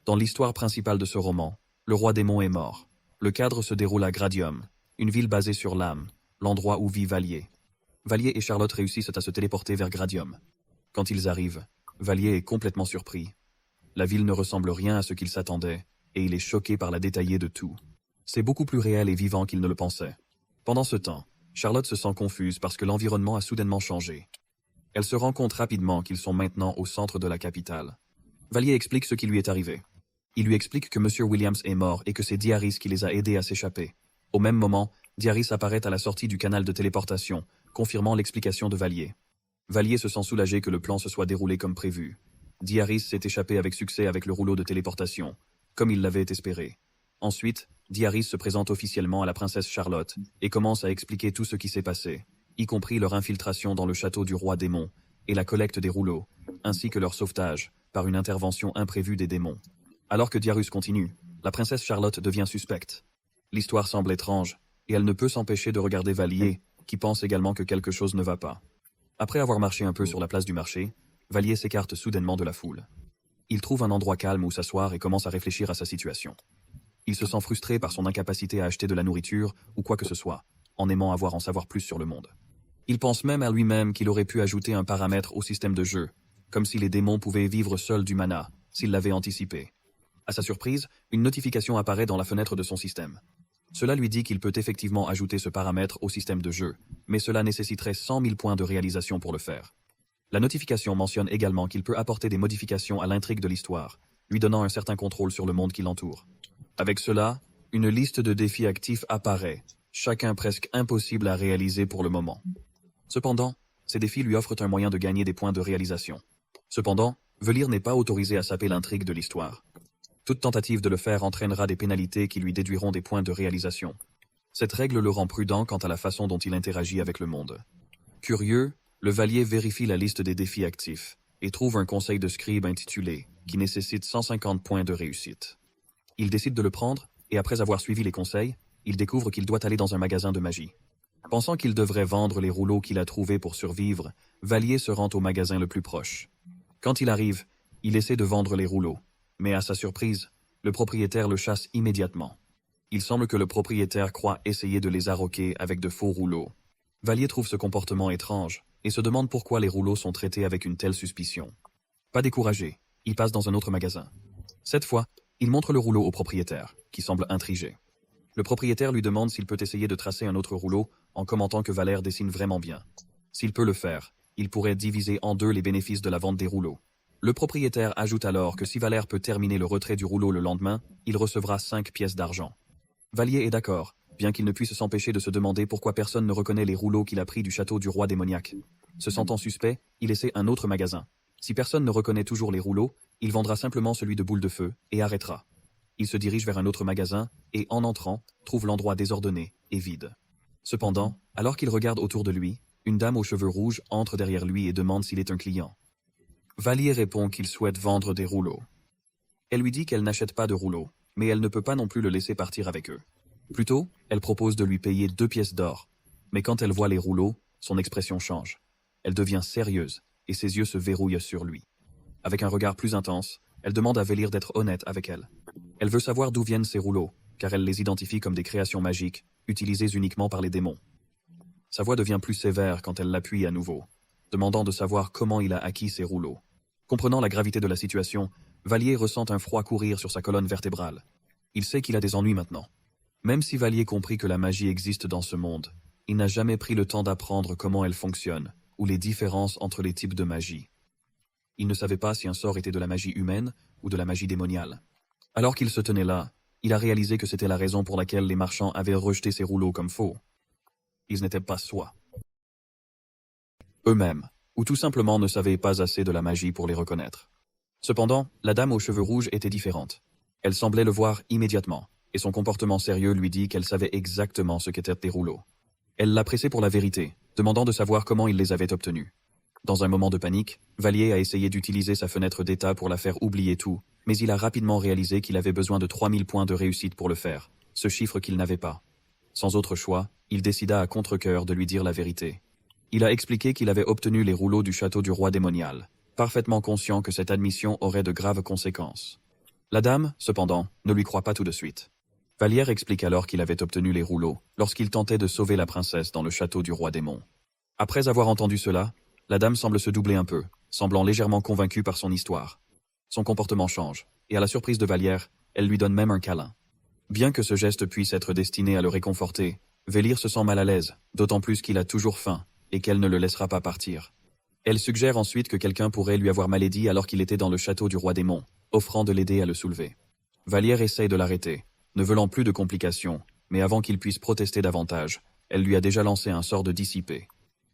Dans l'histoire principale de ce roman, le roi démon est mort. Le cadre se déroule à Gradium, une ville basée sur l'âme, l'endroit où vit Valier. Valier et Charlotte réussissent à se téléporter vers Gradium. Quand ils arrivent, Valier est complètement surpris. La ville ne ressemble rien à ce qu'il s'attendait, et il est choqué par la détaillée de tout. C'est beaucoup plus réel et vivant qu'il ne le pensait. Pendant ce temps, Charlotte se sent confuse parce que l'environnement a soudainement changé. Elle se rend compte rapidement qu'ils sont maintenant au centre de la capitale. Valier explique ce qui lui est arrivé. Il lui explique que M. Williams est mort et que c'est Diaris qui les a aidés à s'échapper. Au même moment, Diaris apparaît à la sortie du canal de téléportation, confirmant l'explication de Valier. Valier se sent soulagé que le plan se soit déroulé comme prévu. Diaris s'est échappé avec succès avec le rouleau de téléportation, comme il l'avait espéré. Ensuite, Diaris se présente officiellement à la princesse Charlotte et commence à expliquer tout ce qui s'est passé, y compris leur infiltration dans le château du roi démon et la collecte des rouleaux, ainsi que leur sauvetage par une intervention imprévue des démons. Alors que Diarus continue, la princesse Charlotte devient suspecte. L'histoire semble étrange, et elle ne peut s'empêcher de regarder Valier, qui pense également que quelque chose ne va pas. Après avoir marché un peu sur la place du marché, Valier s'écarte soudainement de la foule. Il trouve un endroit calme où s'asseoir et commence à réfléchir à sa situation. Il se sent frustré par son incapacité à acheter de la nourriture ou quoi que ce soit, en aimant en savoir plus sur le monde. Il pense même à lui-même qu'il aurait pu ajouter un paramètre au système de jeu, comme si les démons pouvaient vivre seuls du mana, s'il l'avait anticipé. À sa surprise, une notification apparaît dans la fenêtre de son système. Cela lui dit qu'il peut effectivement ajouter ce paramètre au système de jeu, mais cela nécessiterait 100 000 points de réalisation pour le faire. La notification mentionne également qu'il peut apporter des modifications à l'intrigue de l'histoire, lui donnant un certain contrôle sur le monde qui l'entoure. Avec cela, une liste de défis actifs apparaît, chacun presque impossible à réaliser pour le moment. Cependant, ces défis lui offrent un moyen de gagner des points de réalisation. Cependant, Valir n'est pas autorisé à saper l'intrigue de l'histoire. Toute tentative de le faire entraînera des pénalités qui lui déduiront des points de réalisation. Cette règle le rend prudent quant à la façon dont il interagit avec le monde. Curieux, le Valier vérifie la liste des défis actifs et trouve un conseil de scribe intitulé qui nécessite 150 points de réussite. Il décide de le prendre et après avoir suivi les conseils, il découvre qu'il doit aller dans un magasin de magie. Pensant qu'il devrait vendre les rouleaux qu'il a trouvés pour survivre, Valier se rend au magasin le plus proche. Quand il arrive, il essaie de vendre les rouleaux. Mais à sa surprise, le propriétaire le chasse immédiatement. Il semble que le propriétaire croit essayer de les arroquer avec de faux rouleaux. Valier trouve ce comportement étrange et se demande pourquoi les rouleaux sont traités avec une telle suspicion. Pas découragé, il passe dans un autre magasin. Cette fois, il montre le rouleau au propriétaire, qui semble intrigué. Le propriétaire lui demande s'il peut essayer de tracer un autre rouleau en commentant que Valère dessine vraiment bien. S'il peut le faire, il pourrait diviser en deux les bénéfices de la vente des rouleaux. Le propriétaire ajoute alors que si Valère peut terminer le retrait du rouleau le lendemain, il recevra 5 pièces d'argent. Valier est d'accord, bien qu'il ne puisse s'empêcher de se demander pourquoi personne ne reconnaît les rouleaux qu'il a pris du château du roi démoniaque. Se sentant suspect, il essaie un autre magasin. Si personne ne reconnaît toujours les rouleaux, il vendra simplement celui de boule de feu et arrêtera. Il se dirige vers un autre magasin et, en entrant, trouve l'endroit désordonné et vide. Cependant, alors qu'il regarde autour de lui, une dame aux cheveux rouges entre derrière lui et demande s'il est un client. Valier répond qu'il souhaite vendre des rouleaux. Elle lui dit qu'elle n'achète pas de rouleaux, mais elle ne peut pas non plus le laisser partir avec eux. Plutôt, elle propose de lui payer 2 pièces d'or. Mais quand elle voit les rouleaux, son expression change. Elle devient sérieuse, et ses yeux se verrouillent sur lui. Avec un regard plus intense, elle demande à Valir d'être honnête avec elle. Elle veut savoir d'où viennent ces rouleaux, car elle les identifie comme des créations magiques, utilisées uniquement par les démons. Sa voix devient plus sévère quand elle l'appuie à nouveau, demandant de savoir comment il a acquis ces rouleaux. Comprenant la gravité de la situation, Valier ressent un froid courir sur sa colonne vertébrale. Il sait qu'il a des ennuis maintenant. Même si Valier comprit que la magie existe dans ce monde, il n'a jamais pris le temps d'apprendre comment elle fonctionne, ou les différences entre les types de magie. Il ne savait pas si un sort était de la magie humaine ou de la magie démoniale. Alors qu'il se tenait là, il a réalisé que c'était la raison pour laquelle les marchands avaient rejeté ces rouleaux comme faux. Ils n'étaient pas soi. Eux-mêmes. ou tout simplement ne savait pas assez de la magie pour les reconnaître. Cependant, la dame aux cheveux rouges était différente. Elle semblait le voir immédiatement, et son comportement sérieux lui dit qu'elle savait exactement ce qu'étaient des rouleaux. Elle l'a pressé pour la vérité, demandant de savoir comment il les avait obtenus. Dans un moment de panique, Valier a essayé d'utiliser sa fenêtre d'état pour la faire oublier tout, mais il a rapidement réalisé qu'il avait besoin de 3000 points de réussite pour le faire, ce chiffre qu'il n'avait pas. Sans autre choix, il décida à contre-cœur de lui dire la vérité. Il a expliqué qu'il avait obtenu les rouleaux du château du roi démonial, parfaitement conscient que cette admission aurait de graves conséquences. La dame, cependant, ne lui croit pas tout de suite. Valier explique alors qu'il avait obtenu les rouleaux lorsqu'il tentait de sauver la princesse dans le château du roi démon. Après avoir entendu cela, la dame semble se doubler un peu, semblant légèrement convaincue par son histoire. Son comportement change, et à la surprise de Valier, elle lui donne même un câlin. Bien que ce geste puisse être destiné à le réconforter, Vélir se sent mal à l'aise, d'autant plus qu'il a toujours faim, et qu'elle ne le laissera pas partir. Elle suggère ensuite que quelqu'un pourrait lui avoir malédit alors qu'il était dans le château du roi démon, offrant de l'aider à le soulever. Valier essaye de l'arrêter, ne voulant plus de complications, mais avant qu'il puisse protester davantage, elle lui a déjà lancé un sort de dissipé.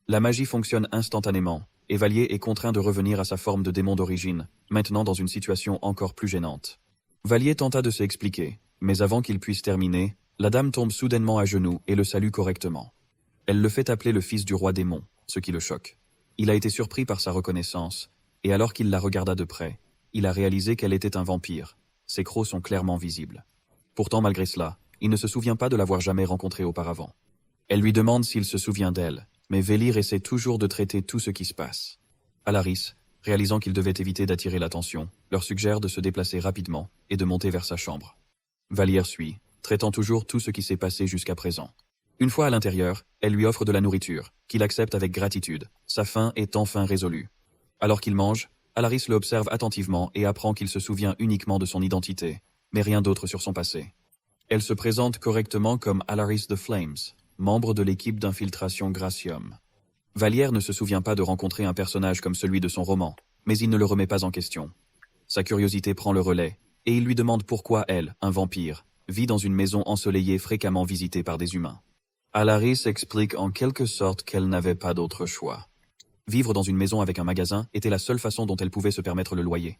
La magie fonctionne instantanément, et Valier est contraint de revenir à sa forme de démon d'origine, maintenant dans une situation encore plus gênante. Valier tenta de s'expliquer, mais avant qu'il puisse terminer, la dame tombe soudainement à genoux et le salue correctement. Elle le fait appeler le fils du roi démon, ce qui le choque. Il a été surpris par sa reconnaissance, et alors qu'il la regarda de près, il a réalisé qu'elle était un vampire. Ses crocs sont clairement visibles. Pourtant, malgré cela, il ne se souvient pas de l'avoir jamais rencontrée auparavant. Elle lui demande s'il se souvient d'elle, mais Vélir essaie toujours de traiter tout ce qui se passe. Alaris, réalisant qu'il devait éviter d'attirer l'attention, leur suggère de se déplacer rapidement et de monter vers sa chambre. Valier suit, traitant toujours tout ce qui s'est passé jusqu'à présent. Une fois à l'intérieur, elle lui offre de la nourriture, qu'il accepte avec gratitude, sa faim est enfin résolue. Alors qu'il mange, Alaris l'observe attentivement et apprend qu'il se souvient uniquement de son identité, mais rien d'autre sur son passé. Elle se présente correctement comme Alaris the Flames, membre de l'équipe d'infiltration Gracium. Valier ne se souvient pas de rencontrer un personnage comme celui de son roman, mais il ne le remet pas en question. Sa curiosité prend le relais, et il lui demande pourquoi elle, un vampire, vit dans une maison ensoleillée fréquemment visitée par des humains. Alaris explique en quelque sorte qu'elle n'avait pas d'autre choix. Vivre dans une maison avec un magasin était la seule façon dont elle pouvait se permettre le loyer.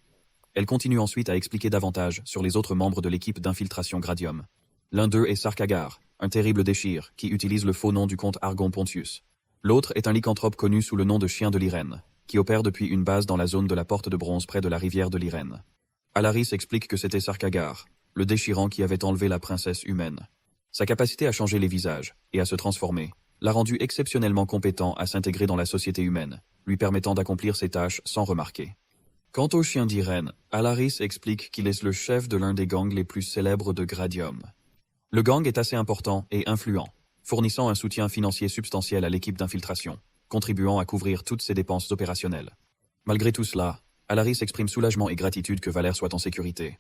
Elle continue ensuite à expliquer davantage sur les autres membres de l'équipe d'infiltration Gradium. L'un d'eux est Sarkagar, un terrible déchire qui utilise le faux nom du comte Argon Pontius. L'autre est un lycanthrope connu sous le nom de Chien de l'Irène, qui opère depuis une base dans la zone de la Porte de Bronze près de la rivière de l'Irène. Alaris explique que c'était Sarkagar, le déchirant qui avait enlevé la princesse humaine. Sa capacité à changer les visages et à se transformer l'a rendu exceptionnellement compétent à s'intégrer dans la société humaine, lui permettant d'accomplir ses tâches sans remarquer. Quant au chien d'Irène, Alaris explique qu'il est le chef de l'un des gangs les plus célèbres de Gradium. Le gang est assez important et influent, fournissant un soutien financier substantiel à l'équipe d'infiltration, contribuant à couvrir toutes ses dépenses opérationnelles. Malgré tout cela, Alaris exprime soulagement et gratitude que Valère soit en sécurité.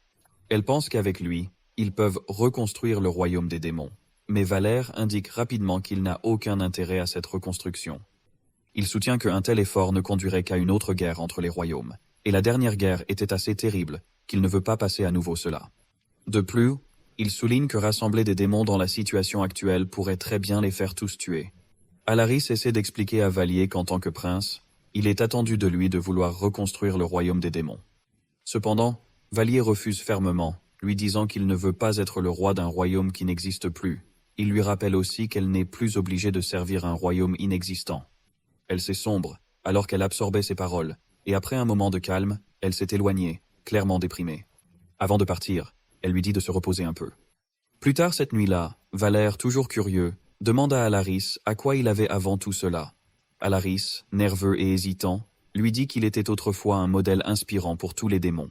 Elle pense qu'avec lui, ils peuvent reconstruire le royaume des démons. Mais Valère indique rapidement qu'il n'a aucun intérêt à cette reconstruction. Il soutient qu'un tel effort ne conduirait qu'à une autre guerre entre les royaumes, et la dernière guerre était assez terrible qu'il ne veut pas passer à nouveau cela. De plus, il souligne que rassembler des démons dans la situation actuelle pourrait très bien les faire tous tuer. Alaris essaie d'expliquer à Valier qu'en tant que prince, il est attendu de lui de vouloir reconstruire le royaume des démons. Cependant, Valier refuse fermement, lui disant qu'il ne veut pas être le roi d'un royaume qui n'existe plus. Il lui rappelle aussi qu'elle n'est plus obligée de servir un royaume inexistant. Elle s'est sombre, alors qu'elle absorbait ses paroles, et après un moment de calme, elle s'est éloignée, clairement déprimée. Avant de partir, elle lui dit de se reposer un peu. Plus tard cette nuit-là, Valère, toujours curieux, demande à Alaris à quoi il avait avant tout cela. Alaris, nerveux et hésitant, lui dit qu'il était autrefois un modèle inspirant pour tous les démons.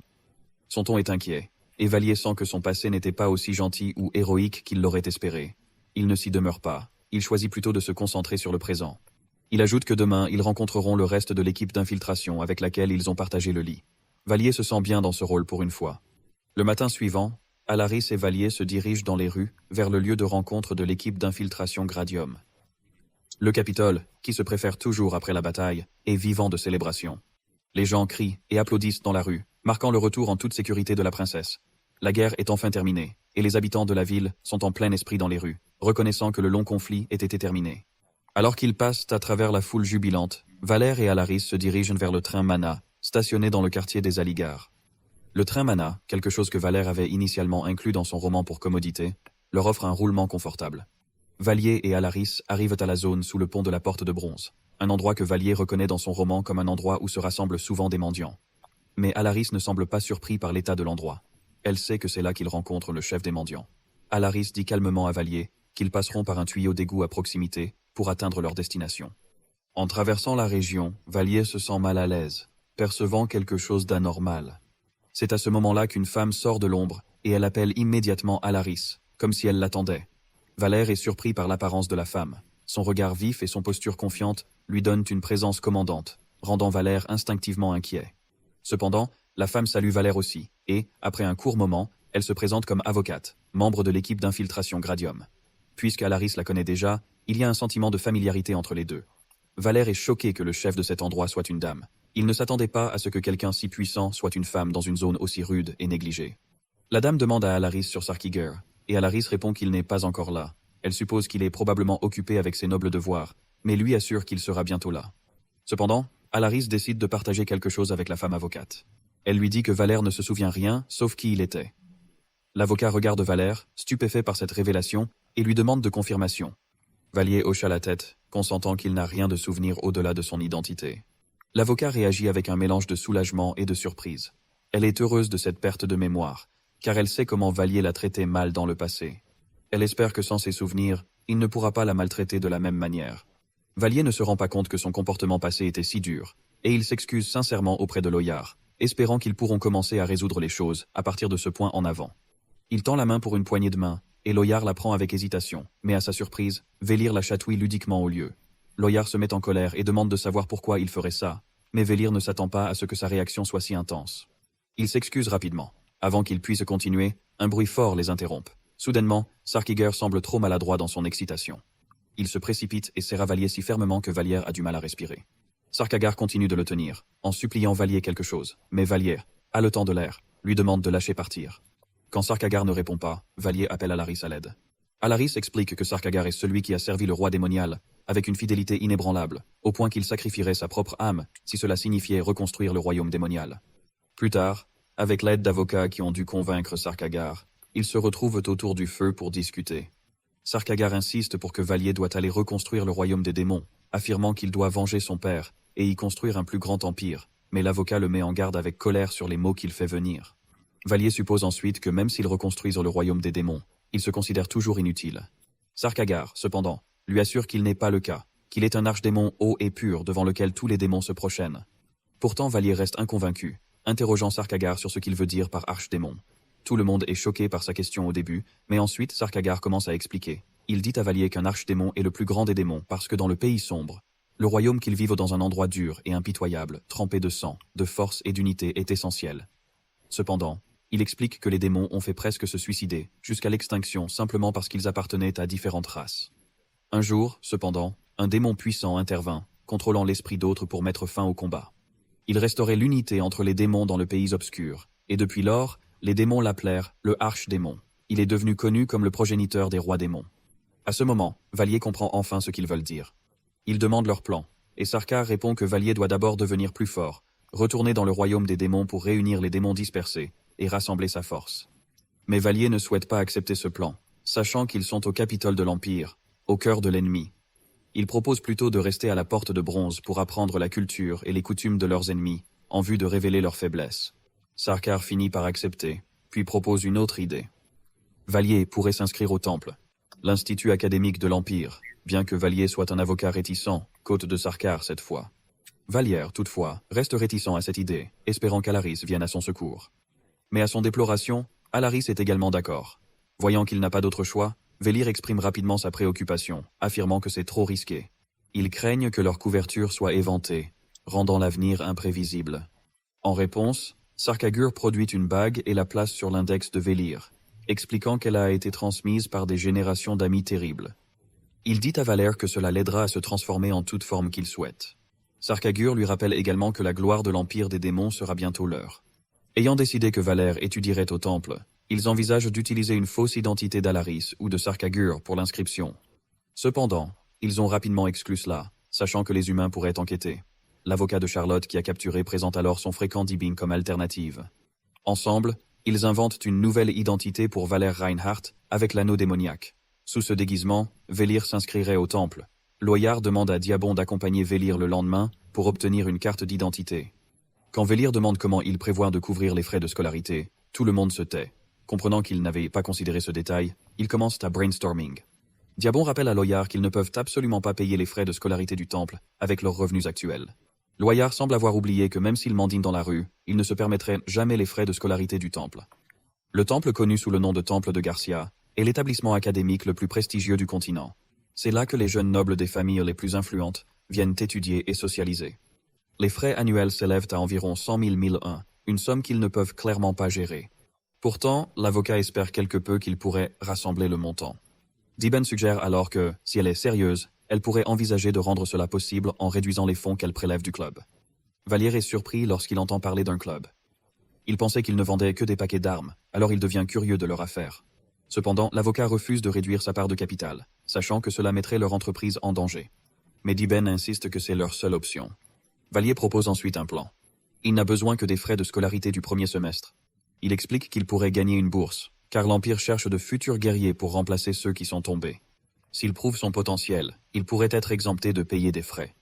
Son ton est inquiet, et Valier sent que son passé n'était pas aussi gentil ou héroïque qu'il l'aurait espéré. Il ne s'y demeure pas, il choisit plutôt de se concentrer sur le présent. Il ajoute que demain, ils rencontreront le reste de l'équipe d'infiltration avec laquelle ils ont partagé le lit. Valier se sent bien dans ce rôle pour une fois. Le matin suivant, Alaris et Valier se dirigent dans les rues vers le lieu de rencontre de l'équipe d'infiltration Gradium. Le Capitole, qui se préfère toujours après la bataille, est vivant de célébration. Les gens crient et applaudissent dans la rue, marquant le retour en toute sécurité de la princesse. La guerre est enfin terminée, et les habitants de la ville sont en plein esprit dans les rues, reconnaissant que le long conflit ait été terminé. Alors qu'ils passent à travers la foule jubilante, Valère et Alaris se dirigent vers le train Mana, stationné dans le quartier des Aligares. Le train Mana, quelque chose que Valère avait initialement inclus dans son roman pour commodité, leur offre un roulement confortable. Vallier et Alaris arrivent à la zone sous le pont de la Porte de Bronze, un endroit que Vallier reconnaît dans son roman comme un endroit où se rassemblent souvent des mendiants. Mais Alaris ne semble pas surpris par l'état de l'endroit. Elle sait que c'est là qu'il rencontre le chef des mendiants. Alaris dit calmement à Vallier qu'ils passeront par un tuyau d'égout à proximité pour atteindre leur destination. En traversant la région, Vallier se sent mal à l'aise, percevant quelque chose d'anormal. C'est à ce moment-là qu'une femme sort de l'ombre et elle appelle immédiatement Alaris, comme si elle l'attendait. Valère est surpris par l'apparence de la femme. Son regard vif et son posture confiante lui donnent une présence commandante, rendant Valère instinctivement inquiet. Cependant, la femme salue Valère aussi, et, après un court moment, elle se présente comme avocate, membre de l'équipe d'infiltration Gradium. Puisque Alaris la connaît déjà, il y a un sentiment de familiarité entre les deux. Valère est choqué que le chef de cet endroit soit une dame. Il ne s'attendait pas à ce que quelqu'un si puissant soit une femme dans une zone aussi rude et négligée. La dame demande à Alaris sur Sarkiger, et Alaris répond qu'il n'est pas encore là. Elle suppose qu'il est probablement occupé avec ses nobles devoirs, mais lui assure qu'il sera bientôt là. Cependant, Alaris décide de partager quelque chose avec la femme avocate. Elle lui dit que Valère ne se souvient rien, sauf qui il était. L'avocat regarde Valère, stupéfait par cette révélation, et lui demande de confirmation. Vallier hocha la tête, consentant qu'il n'a rien de souvenir au-delà de son identité. L'avocat réagit avec un mélange de soulagement et de surprise. Elle est heureuse de cette perte de mémoire, car elle sait comment Vallier l'a traité mal dans le passé. Elle espère que sans ses souvenirs, il ne pourra pas la maltraiter de la même manière. Vallier ne se rend pas compte que son comportement passé était si dur, et il s'excuse sincèrement auprès de Loyard, espérant qu'ils pourront commencer à résoudre les choses à partir de ce point en avant. Il tend la main pour une poignée de main, et Loyard la prend avec hésitation, mais à sa surprise, Vélir la chatouille ludiquement au lieu. Loyard se met en colère et demande de savoir pourquoi il ferait ça, mais Vélir ne s'attend pas à ce que sa réaction soit si intense. Il s'excuse rapidement. Avant qu'il puisse continuer, un bruit fort les interrompt. Soudainement, Sarkiger semble trop maladroit dans son excitation. Il se précipite et serre Vallier si fermement que Vallier a du mal à respirer. Sarkagar continue de le tenir, en suppliant Vallier quelque chose, mais Vallier, haletant de l'air, lui demande de lâcher partir. Quand Sarkagar ne répond pas, Vallier appelle Alaris à l'aide. Alaris explique que Sarkagar est celui qui a servi le roi démonial, avec une fidélité inébranlable, au point qu'il sacrifierait sa propre âme si cela signifiait reconstruire le royaume démonial. Plus tard, avec l'aide d'avocats qui ont dû convaincre Sarkagar, ils se retrouvent autour du feu pour discuter. Sarkagar insiste pour que Vallier doit aller reconstruire le royaume des démons, affirmant qu'il doit venger son père et y construire un plus grand empire, mais l'avocat le met en garde avec colère sur les mots qu'il fait venir. Vallier suppose ensuite que même s'ils reconstruisent le royaume des démons, il se considère toujours inutile. Sarkagar, cependant, lui assure qu'il n'est pas le cas, qu'il est un archdémon haut et pur devant lequel tous les démons se prochainent. Pourtant Vallier reste inconvaincu, interrogeant Sarkagar sur ce qu'il veut dire par archdémon. Tout le monde est choqué par sa question au début, mais ensuite Sarkagar commence à expliquer. Il dit à Vallier qu'un archdémon est le plus grand des démons parce que dans le pays sombre, le royaume qu'ils vivent dans un endroit dur et impitoyable, trempé de sang, de force et d'unité est essentiel. Cependant, il explique que les démons ont fait presque se suicider, jusqu'à l'extinction simplement parce qu'ils appartenaient à différentes races. Un jour, cependant, un démon puissant intervint, contrôlant l'esprit d'autres pour mettre fin au combat. Il restaurait l'unité entre les démons dans le pays obscur, et depuis lors, les démons l'appelèrent le archdémon. Il est devenu connu comme le progéniteur des rois démons. À ce moment, Vallier comprend enfin ce qu'ils veulent dire. Il demande leur plan, et Sarkar répond que Vallier doit d'abord devenir plus fort, retourner dans le royaume des démons pour réunir les démons dispersés, et rassembler sa force. Mais Vallier ne souhaite pas accepter ce plan, sachant qu'ils sont au Capitole de l'Empire, au cœur de l'ennemi. Il propose plutôt de rester à la Porte de Bronze pour apprendre la culture et les coutumes de leurs ennemis, en vue de révéler leurs faiblesses. Sarkar finit par accepter, puis propose une autre idée. Vallier pourrait s'inscrire au Temple, l'Institut académique de l'Empire, bien que Vallier soit un avocat réticent, côte de Sarkar cette fois. Vallier, toutefois, reste réticent à cette idée, espérant qu'Alaris vienne à son secours. Mais à son déploration, Alaris est également d'accord. Voyant qu'il n'a pas d'autre choix, Vélir exprime rapidement sa préoccupation, affirmant que c'est trop risqué. Ils craignent que leur couverture soit éventée, rendant l'avenir imprévisible. En réponse, Sarkagur produit une bague et la place sur l'index de Vélir, expliquant qu'elle a été transmise par des générations d'amis terribles. Il dit à Valère que cela l'aidera à se transformer en toute forme qu'il souhaite. Sarkagur lui rappelle également que la gloire de l'Empire des démons sera bientôt leur. Ayant décidé que Valère étudierait au temple, ils envisagent d'utiliser une fausse identité d'Alaris ou de Sarkagur pour l'inscription. Cependant, Ils ont rapidement exclu cela, sachant que les humains pourraient enquêter. L'avocat de Charlotte qui a capturé présente alors son fréquent Dibin comme alternative. Ensemble, ils inventent une nouvelle identité pour Valère Reinhardt avec l'anneau démoniaque. Sous ce déguisement, Vélir s'inscrirait au temple. Loyard demande à Diabon d'accompagner Vélir le lendemain pour obtenir une carte d'identité. Quand Vélir demande comment il prévoit de couvrir les frais de scolarité, tout le monde se tait. Comprenant qu'ils n'avaient pas considéré ce détail, ils commencent à brainstorming. Diabon rappelle à Loyard qu'ils ne peuvent absolument pas payer les frais de scolarité du temple avec leurs revenus actuels. Loyard semble avoir oublié que même s'ils mendient dans la rue, ils ne se permettraient jamais les frais de scolarité du temple. Le temple connu sous le nom de Temple de Garcia est l'établissement académique le plus prestigieux du continent. C'est là que les jeunes nobles des familles les plus influentes viennent étudier et socialiser. Les frais annuels s'élèvent à environ 100 000 1001, une somme qu'ils ne peuvent clairement pas gérer. Pourtant, l'avocat espère quelque peu qu'il pourrait rassembler le montant. Dibin suggère alors que, si elle est sérieuse, elle pourrait envisager de rendre cela possible en réduisant les fonds qu'elle prélève du club. Vallière est surpris lorsqu'il entend parler d'un club. Il pensait qu'ils ne vendaient que des paquets d'armes, alors il devient curieux de leur affaire. Cependant, l'avocat refuse de réduire sa part de capital, sachant que cela mettrait leur entreprise en danger. Mais Dibin insiste que c'est leur seule option. Vallier propose ensuite un plan. Il n'a besoin que des frais de scolarité du premier semestre. Il explique qu'il pourrait gagner une bourse, car l'Empire cherche de futurs guerriers pour remplacer ceux qui sont tombés. S'il prouve son potentiel, il pourrait être exempté de payer des frais.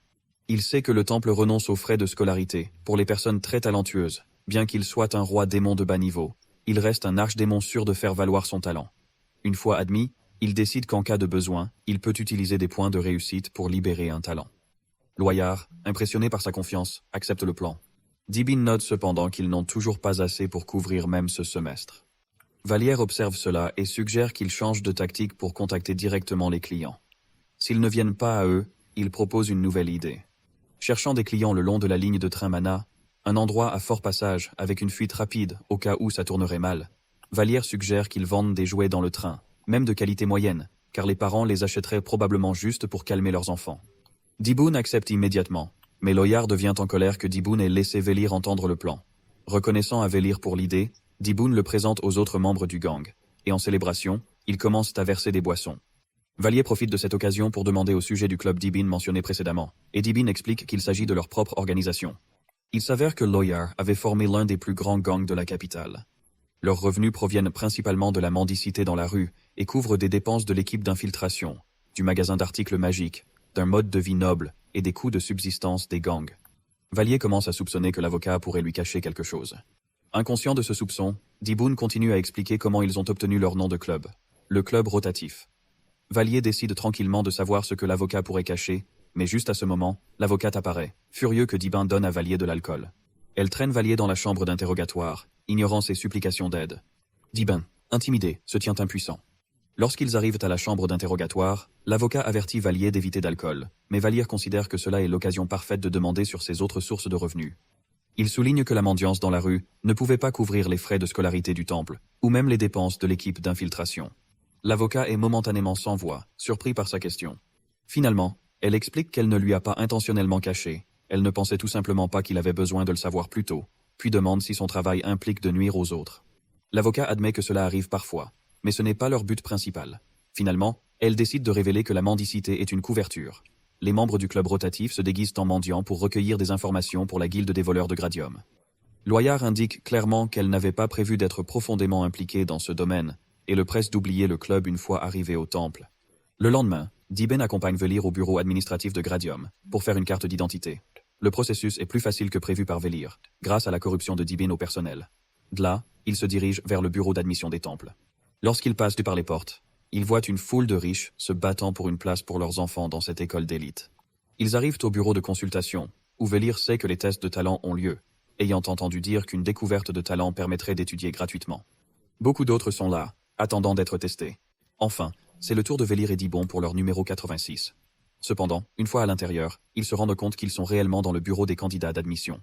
Il sait que le temple renonce aux frais de scolarité pour les personnes très talentueuses. Bien qu'il soit un roi démon de bas niveau, il reste un archdémon sûr de faire valoir son talent. Une fois admis, il décide qu'en cas de besoin, il peut utiliser des points de réussite pour libérer un talent. Loyard, impressionné par sa confiance, accepte le plan. Dibin note cependant qu'ils n'ont toujours pas assez pour couvrir même ce semestre. Vallière observe cela et suggère qu'ils changent de tactique pour contacter directement les clients. S'ils ne viennent pas à eux, il propose une nouvelle idée. Cherchant des clients le long de la ligne de train Mana, un endroit à fort passage avec une fuite rapide au cas où ça tournerait mal, Vallière suggère qu'ils vendent des jouets dans le train, même de qualité moyenne, car les parents les achèteraient probablement juste pour calmer leurs enfants. Dibun accepte immédiatement, mais Loyard devient en colère que Dibun ait laissé Vélir entendre le plan. Reconnaissant à Vélir pour l'idée, Dibun le présente aux autres membres du gang, et en célébration, ils commencent à verser des boissons. Vallier profite de cette occasion pour demander au sujet du club Dibin mentionné précédemment, et Dibin explique qu'il s'agit de leur propre organisation. Il s'avère que Loyard avait formé l'un des plus grands gangs de la capitale. Leurs revenus proviennent principalement de la mendicité dans la rue et couvrent des dépenses de l'équipe d'infiltration, du magasin d'articles magiques, d'un mode de vie noble et des coûts de subsistance des gangs. Vallier commence à soupçonner que l'avocat pourrait lui cacher quelque chose. Inconscient de ce soupçon, Dibun continue à expliquer comment ils ont obtenu leur nom de club, le club rotatif. Vallier décide tranquillement de savoir ce que l'avocat pourrait cacher, mais juste à ce moment, l'avocate apparaît, furieux que Dibin donne à Vallier de l'alcool. Elle traîne Vallier dans la chambre d'interrogatoire, ignorant ses supplications d'aide. Dibin, intimidé, se tient impuissant. Lorsqu'ils arrivent à la chambre d'interrogatoire, l'avocat avertit Vallier d'éviter d'alcool, mais Vallier considère que cela est l'occasion parfaite de demander sur ses autres sources de revenus. Il souligne que la mendiance dans la rue ne pouvait pas couvrir les frais de scolarité du temple, ou même les dépenses de l'équipe d'infiltration. L'avocat est momentanément sans voix, surpris par sa question. Finalement, elle explique qu'elle ne lui a pas intentionnellement caché, elle ne pensait tout simplement pas qu'il avait besoin de le savoir plus tôt, puis demande si son travail implique de nuire aux autres. L'avocat admet que cela arrive parfois, mais ce n'est pas leur but principal. Finalement, elle décide de révéler que la mendicité est une couverture. Les membres du club rotatif se déguisent en mendiants pour recueillir des informations pour la guilde des voleurs de Gradium. Loyard indique clairement qu'elle n'avait pas prévu d'être profondément impliquée dans ce domaine, et le presse d'oublier le club une fois arrivé au temple. Le lendemain, Dibin accompagne Vélir au bureau administratif de Gradium, pour faire une carte d'identité. Le processus est plus facile que prévu par Vélir, grâce à la corruption de Dibin au personnel. De là, il se dirige vers le bureau d'admission des temples. Lorsqu'il passe par les portes, il voit une foule de riches se battant pour une place pour leurs enfants dans cette école d'élite. Ils arrivent au bureau de consultation, où Vélir sait que les tests de talent ont lieu, ayant entendu dire qu'une découverte de talent permettrait d'étudier gratuitement. Beaucoup d'autres sont là, attendant d'être testés. Enfin, c'est le tour de Vélir et Dibon pour leur numéro 86. Cependant, une fois à l'intérieur, ils se rendent compte qu'ils sont réellement dans le bureau des candidats d'admission.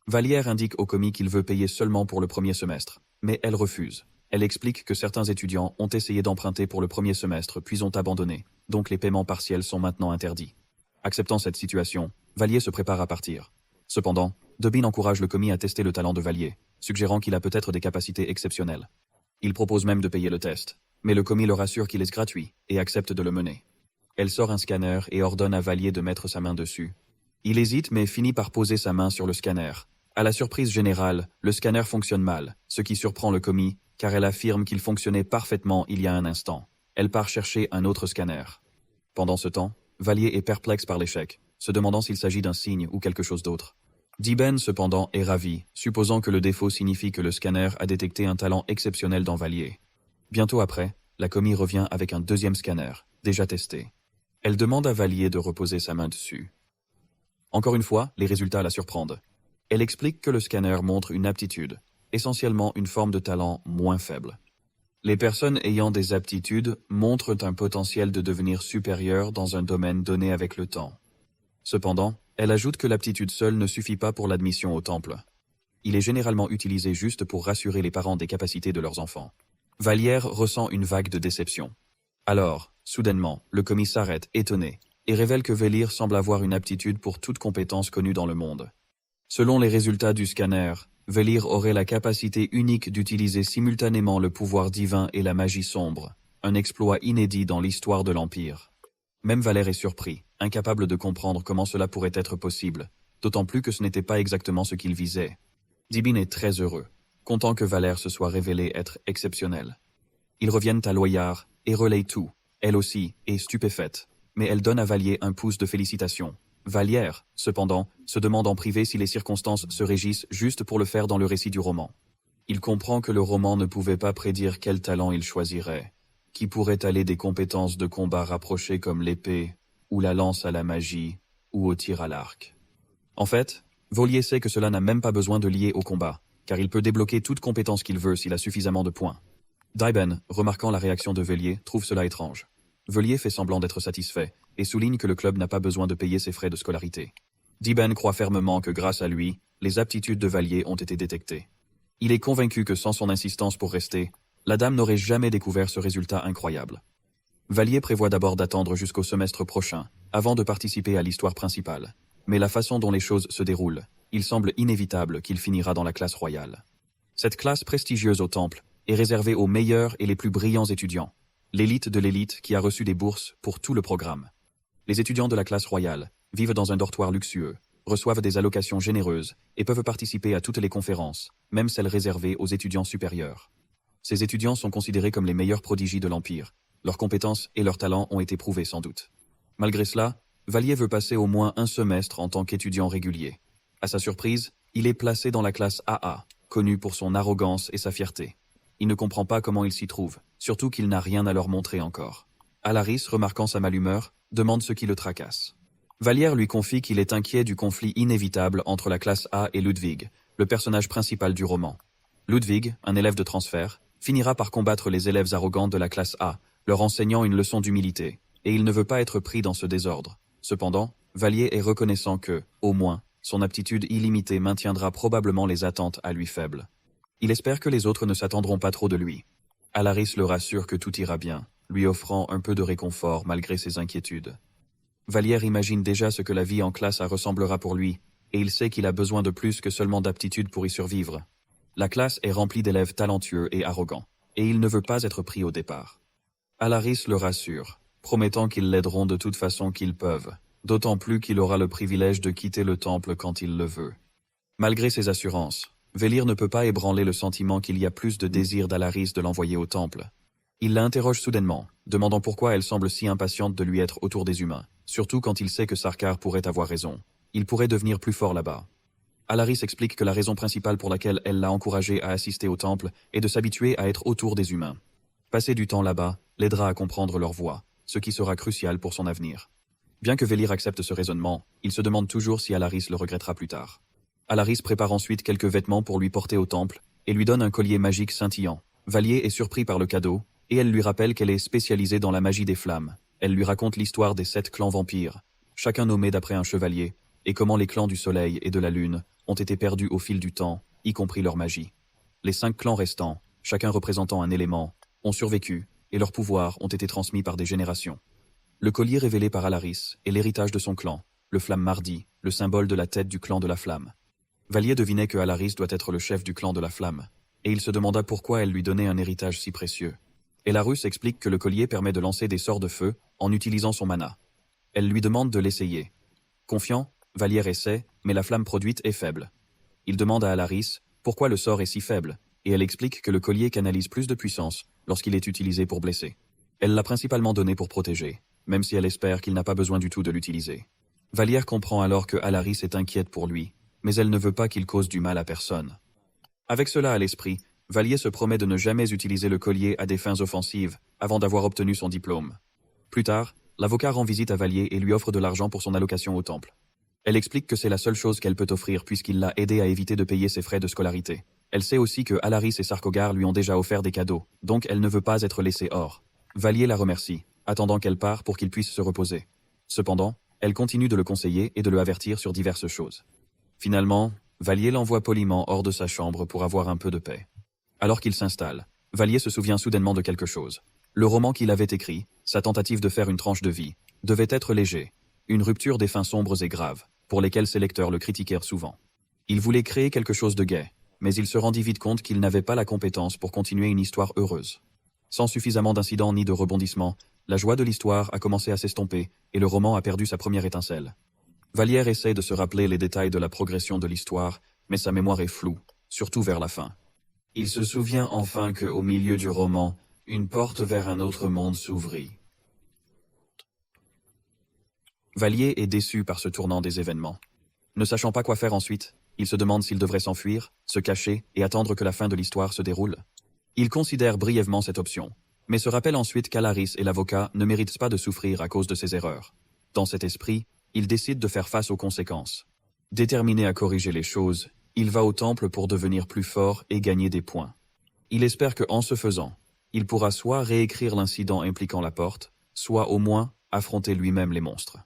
Vallière indique au commis qu'il veut payer seulement pour le premier semestre, mais elle refuse. Elle explique que certains étudiants ont essayé d'emprunter pour le premier semestre puis ont abandonné, donc les paiements partiels sont maintenant interdits. Acceptant cette situation, Vallier se prépare à partir. Cependant, Debin encourage le commis à tester le talent de Vallier, suggérant qu'il a peut-être des capacités exceptionnelles. Il propose même de payer le test, mais le commis leur assure qu'il est gratuit et accepte de le mener. Elle sort un scanner et ordonne à Valier de mettre sa main dessus. Il hésite mais finit par poser sa main sur le scanner. À la surprise générale, le scanner fonctionne mal, ce qui surprend le commis, car elle affirme qu'il fonctionnait parfaitement il y a un instant. Elle part chercher un autre scanner. Pendant ce temps, Valier est perplexe par l'échec, se demandant s'il s'agit d'un signe ou quelque chose d'autre. Deben, cependant, est ravi, supposant que le défaut signifie que le scanner a détecté un talent exceptionnel dans Valier. Bientôt après, la commis revient avec un deuxième scanner, déjà testé. Elle demande à Valier de reposer sa main dessus. Encore une fois, les résultats la surprennent. Elle explique que le scanner montre une aptitude, essentiellement une forme de talent moins faible. Les personnes ayant des aptitudes montrent un potentiel de devenir supérieur dans un domaine donné avec le temps. Cependant, elle ajoute que l'aptitude seule ne suffit pas pour l'admission au temple. Il est généralement utilisé juste pour rassurer les parents des capacités de leurs enfants. Vallière ressent une vague de déception. Alors, soudainement, le commis s'arrête, étonné, et révèle que Velir semble avoir une aptitude pour toute compétence connue dans le monde. Selon les résultats du scanner, Velir aurait la capacité unique d'utiliser simultanément le pouvoir divin et la magie sombre, un exploit inédit dans l'histoire de l'Empire. Même Valère est surpris, incapable de comprendre comment cela pourrait être possible, d'autant plus que ce n'était pas exactement ce qu'il visait. Dibin est très heureux, content que Valère se soit révélé être exceptionnel. Ils reviennent à Loyard et relayent tout, elle aussi, est stupéfaite, mais elle donne à Valier un pouce de félicitations. Vallière, cependant, se demande en privé si les circonstances se régissent juste pour le faire dans le récit du roman. Il comprend que le roman ne pouvait pas prédire quel talent il choisirait, qui pourrait aller des compétences de combat rapprochées comme l'épée, ou la lance à la magie, ou au tir à l'arc. En fait, Volier sait que cela n'a même pas besoin de lier au combat, car il peut débloquer toute compétence qu'il veut s'il a suffisamment de points. Daiben, remarquant la réaction de Velier, trouve cela étrange. Velier fait semblant d'être satisfait, et souligne que le club n'a pas besoin de payer ses frais de scolarité. Deben croit fermement que grâce à lui, les aptitudes de Valier ont été détectées. Il est convaincu que sans son insistance pour rester, la dame n'aurait jamais découvert ce résultat incroyable. Valier prévoit d'abord d'attendre jusqu'au semestre prochain, avant de participer à l'histoire principale. Mais la façon dont les choses se déroulent, il semble inévitable qu'il finira dans la classe royale. Cette classe prestigieuse au temple est réservée aux meilleurs et les plus brillants étudiants, l'élite de l'élite qui a reçu des bourses pour tout le programme. Les étudiants de la classe royale vivent dans un dortoir luxueux, reçoivent des allocations généreuses et peuvent participer à toutes les conférences, même celles réservées aux étudiants supérieurs. Ces étudiants sont considérés comme les meilleurs prodigies de l'Empire. Leurs compétences et leurs talents ont été prouvés sans doute. Malgré cela, Valier veut passer au moins un semestre en tant qu'étudiant régulier. À sa surprise, il est placé dans la classe AA, connu pour son arrogance et sa fierté. Il ne comprend pas comment il s'y trouve, surtout qu'il n'a rien à leur montrer encore. Alaris, remarquant sa malhumeur, demande ce qui le tracasse. Vallière lui confie qu'il est inquiet du conflit inévitable entre la classe A et Ludwig, le personnage principal du roman. Ludwig, un élève de transfert, finira par combattre les élèves arrogants de la classe A, leur enseignant une leçon d'humilité, et il ne veut pas être pris dans ce désordre. Cependant, Vallier est reconnaissant que, au moins, son aptitude illimitée maintiendra probablement les attentes à lui faibles. Il espère que les autres ne s'attendront pas trop de lui. Alaris le rassure que tout ira bien, lui offrant un peu de réconfort malgré ses inquiétudes. Vallière imagine déjà ce que la vie en classe ressemblera pour lui, et il sait qu'il a besoin de plus que seulement d'aptitude pour y survivre. La classe est remplie d'élèves talentueux et arrogants, et il ne veut pas être pris au départ. Alaris le rassure, promettant qu'ils l'aideront de toute façon qu'ils peuvent, d'autant plus qu'il aura le privilège de quitter le temple quand il le veut. Malgré ces assurances, Velir ne peut pas ébranler le sentiment qu'il y a plus de désir d'Alaris de l'envoyer au temple. Il l'interroge soudainement, demandant pourquoi elle semble si impatiente de lui être autour des humains, surtout quand il sait que Sarkar pourrait avoir raison. Il pourrait devenir plus fort là-bas. Alaris explique que la raison principale pour laquelle elle l'a encouragé à assister au temple est de s'habituer à être autour des humains. Passer du temps là-bas l'aidera à comprendre leur voix, ce qui sera crucial pour son avenir. Bien que Velir accepte ce raisonnement, il se demande toujours si Alaris le regrettera plus tard. Alaris prépare ensuite quelques vêtements pour lui porter au temple et lui donne un collier magique scintillant. Valier est surpris par le cadeau et elle lui rappelle qu'elle est spécialisée dans la magie des flammes. Elle lui raconte l'histoire des 7 clans vampires, chacun nommé d'après un chevalier, et comment les clans du soleil et de la lune ont été perdus au fil du temps, y compris leur magie. Les 5 clans restants, chacun représentant un élément, ont survécu et leurs pouvoirs ont été transmis par des générations. Le collier révélé par Alaris est l'héritage de son clan, le Flamme Mardi, le symbole de la tête du clan de la Flamme. Valier devinait que Alaris doit être le chef du clan de la Flamme, et il se demanda pourquoi elle lui donnait un héritage si précieux. Elarus explique que le collier permet de lancer des sorts de feu en utilisant son mana. Elle lui demande de l'essayer. Confiant, Valier essaie, mais la flamme produite est faible. Il demande à Alaris pourquoi le sort est si faible, et elle explique que le collier canalise plus de puissance lorsqu'il est utilisé pour blesser. Elle l'a principalement donné pour protéger, même si elle espère qu'il n'a pas besoin du tout de l'utiliser. Valier comprend alors que Alaris est inquiète pour lui, mais elle ne veut pas qu'il cause du mal à personne. Avec cela à l'esprit, Valier se promet de ne jamais utiliser le collier à des fins offensives avant d'avoir obtenu son diplôme. Plus tard, l'avocat rend visite à Valier et lui offre de l'argent pour son allocation au temple. Elle explique que c'est la seule chose qu'elle peut offrir puisqu'il l'a aidé à éviter de payer ses frais de scolarité. Elle sait aussi que Alaris et Sarkogar lui ont déjà offert des cadeaux, donc elle ne veut pas être laissée hors. Valier la remercie, attendant qu'elle parte pour qu'il puisse se reposer. Cependant, elle continue de le conseiller et de le avertir sur diverses choses. Finalement, Valier l'envoie poliment hors de sa chambre pour avoir un peu de paix. Alors qu'il s'installe, Valier se souvient soudainement de quelque chose. Le roman qu'il avait écrit, sa tentative de faire une tranche de vie, devait être léger, une rupture des fins sombres et graves, pour lesquelles ses lecteurs le critiquèrent souvent. Il voulait créer quelque chose de gai, mais il se rendit vite compte qu'il n'avait pas la compétence pour continuer une histoire heureuse. Sans suffisamment d'incidents ni de rebondissements, la joie de l'histoire a commencé à s'estomper et le roman a perdu sa première étincelle. Valier essaie de se rappeler les détails de la progression de l'histoire, mais sa mémoire est floue, surtout vers la fin. Il se souvient enfin que, au milieu du roman, une porte vers un autre monde s'ouvrit. Valier est déçu par ce tournant des événements. Ne sachant pas quoi faire ensuite, il se demande s'il devrait s'enfuir, se cacher et attendre que la fin de l'histoire se déroule. Il considère brièvement cette option, mais se rappelle ensuite qu'Alaris et l'avocat ne méritent pas de souffrir à cause de ses erreurs. Dans cet esprit, il décide de faire face aux conséquences. Déterminé à corriger les choses, il va au temple pour devenir plus fort et gagner des points. Il espère qu'en ce faisant, il pourra soit réécrire l'incident impliquant la porte, soit au moins affronter lui-même les monstres.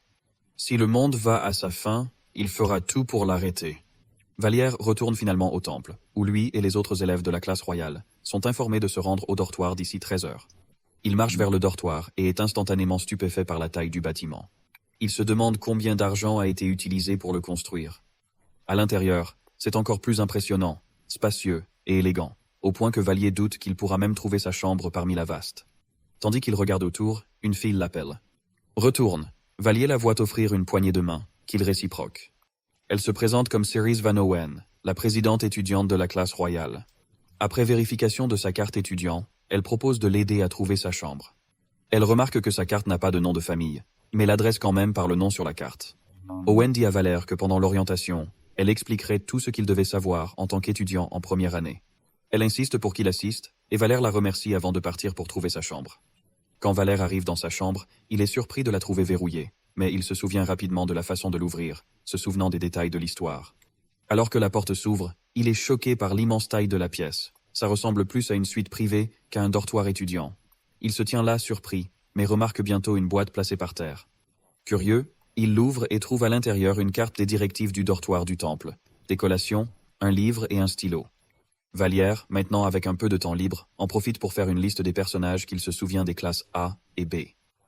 Si le monde va à sa fin, il fera tout pour l'arrêter. Valier retourne finalement au temple, où lui et les autres élèves de la classe royale sont informés de se rendre au dortoir d'ici 13 heures. Il marche vers le dortoir et est instantanément stupéfait par la taille du bâtiment. Il se demande combien d'argent a été utilisé pour le construire. À l'intérieur, c'est encore plus impressionnant, spacieux et élégant, au point que Valier doute qu'il pourra même trouver sa chambre parmi la vaste. Tandis qu'il regarde autour, une fille l'appelle. Retourne. Valier la voit offrir une poignée de main, qu'il réciproque. Elle se présente comme Cerise Van Owen, la présidente étudiante de la classe royale. Après vérification de sa carte étudiant, elle propose de l'aider à trouver sa chambre. Elle remarque que sa carte n'a pas de nom de famille, mais l'adresse quand même par le nom sur la carte. Owen dit à Valère que pendant l'orientation, elle expliquerait tout ce qu'il devait savoir en tant qu'étudiant en première année. Elle insiste pour qu'il assiste, et Valère la remercie avant de partir pour trouver sa chambre. Quand Valère arrive dans sa chambre, il est surpris de la trouver verrouillée, mais il se souvient rapidement de la façon de l'ouvrir, se souvenant des détails de l'histoire. Alors que la porte s'ouvre, il est choqué par l'immense taille de la pièce. Ça ressemble plus à une suite privée qu'à un dortoir étudiant. Il se tient là surpris, mais remarque bientôt une boîte placée par terre. Curieux, il l'ouvre et trouve à l'intérieur une carte des directives du dortoir du temple, des collations, un livre et un stylo. Valier, maintenant avec un peu de temps libre, en profite pour faire une liste des personnages qu'il se souvient des classes A et B.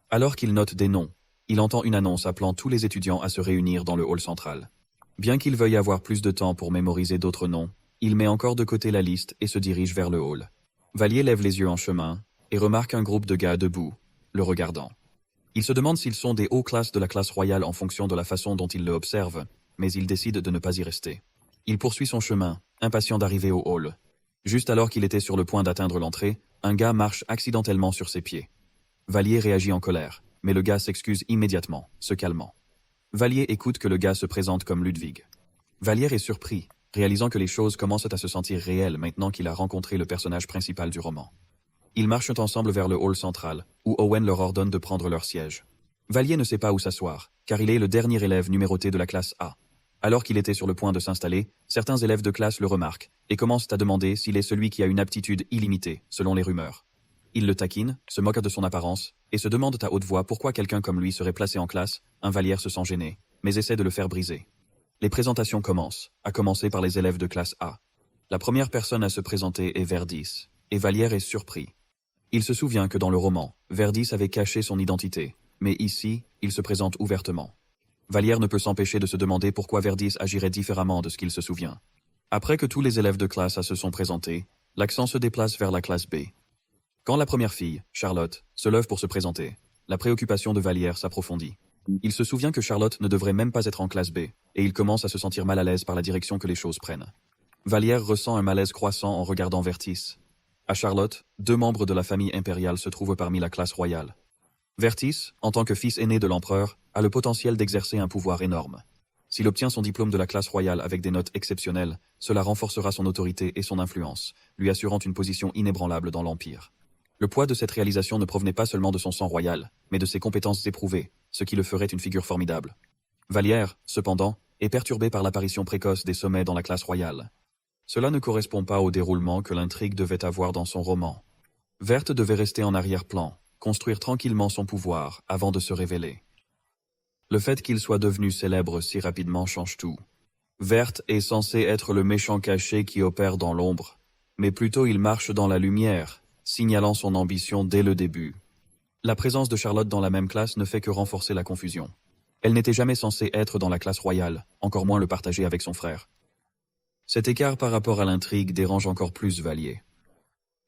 Alors qu'il note des noms, il entend une annonce appelant tous les étudiants à se réunir dans le hall central. Bien qu'il veuille avoir plus de temps pour mémoriser d'autres noms, il met encore de côté la liste et se dirige vers le hall. Valier lève les yeux en chemin et remarque un groupe de gars debout, le regardant. Il se demande s'ils sont des hauts classes de la classe royale en fonction de la façon dont il le observe, mais il décide de ne pas y rester. Il poursuit son chemin, impatient d'arriver au hall. Juste alors qu'il était sur le point d'atteindre l'entrée, un gars marche accidentellement sur ses pieds. Valier réagit en colère, mais le gars s'excuse immédiatement, se calmant. Valier écoute que le gars se présente comme Ludwig. Valier est surpris, réalisant que les choses commencent à se sentir réelles maintenant qu'il a rencontré le personnage principal du roman. Ils marchent ensemble vers le hall central, où Owen leur ordonne de prendre leur siège. Valier ne sait pas où s'asseoir, car il est le dernier élève numéroté de la classe A. Alors qu'il était sur le point de s'installer, certains élèves de classe le remarquent et commencent à demander s'il est celui qui a une aptitude illimitée, selon les rumeurs. Ils le taquinent, se moquent de son apparence, et se demandent à haute voix pourquoi quelqu'un comme lui serait placé en classe. Un Valier se sent gêné, mais essaie de le faire briser. Les présentations commencent, à commencer par les élèves de classe A. La première personne à se présenter est Verdis, et Valier est surpris. Il se souvient que dans le roman, Verdis avait caché son identité, mais ici, il se présente ouvertement. Valier ne peut s'empêcher de se demander pourquoi Verdis agirait différemment de ce qu'il se souvient. Après que tous les élèves de classe A se sont présentés, l'accent se déplace vers la classe B. Quand la première fille, Charlotte, se lève pour se présenter, la préoccupation de Vallière s'approfondit. Il se souvient que Charlotte ne devrait même pas être en classe B, et il commence à se sentir mal à l'aise par la direction que les choses prennent. Vallière ressent un malaise croissant en regardant Vertis. À Charlotte, 2 membres de la famille impériale se trouvent parmi la classe royale. Vertis, en tant que fils aîné de l'empereur, a le potentiel d'exercer un pouvoir énorme. S'il obtient son diplôme de la classe royale avec des notes exceptionnelles, cela renforcera son autorité et son influence, lui assurant une position inébranlable dans l'Empire. Le poids de cette réalisation ne provenait pas seulement de son sang royal, mais de ses compétences éprouvées, ce qui le ferait une figure formidable. Vallière, cependant, est perturbé par l'apparition précoce des sommets dans la classe royale. Cela ne correspond pas au déroulement que l'intrigue devait avoir dans son roman. Verte devait rester en arrière-plan, construire tranquillement son pouvoir avant de se révéler. Le fait qu'il soit devenu célèbre si rapidement change tout. Verte est censé être le méchant caché qui opère dans l'ombre, mais plutôt il marche dans la lumière, signalant son ambition dès le début. La présence de Charlotte dans la même classe ne fait que renforcer la confusion. Elle n'était jamais censée être dans la classe royale, encore moins le partager avec son frère. Cet écart par rapport à l'intrigue dérange encore plus Vallier.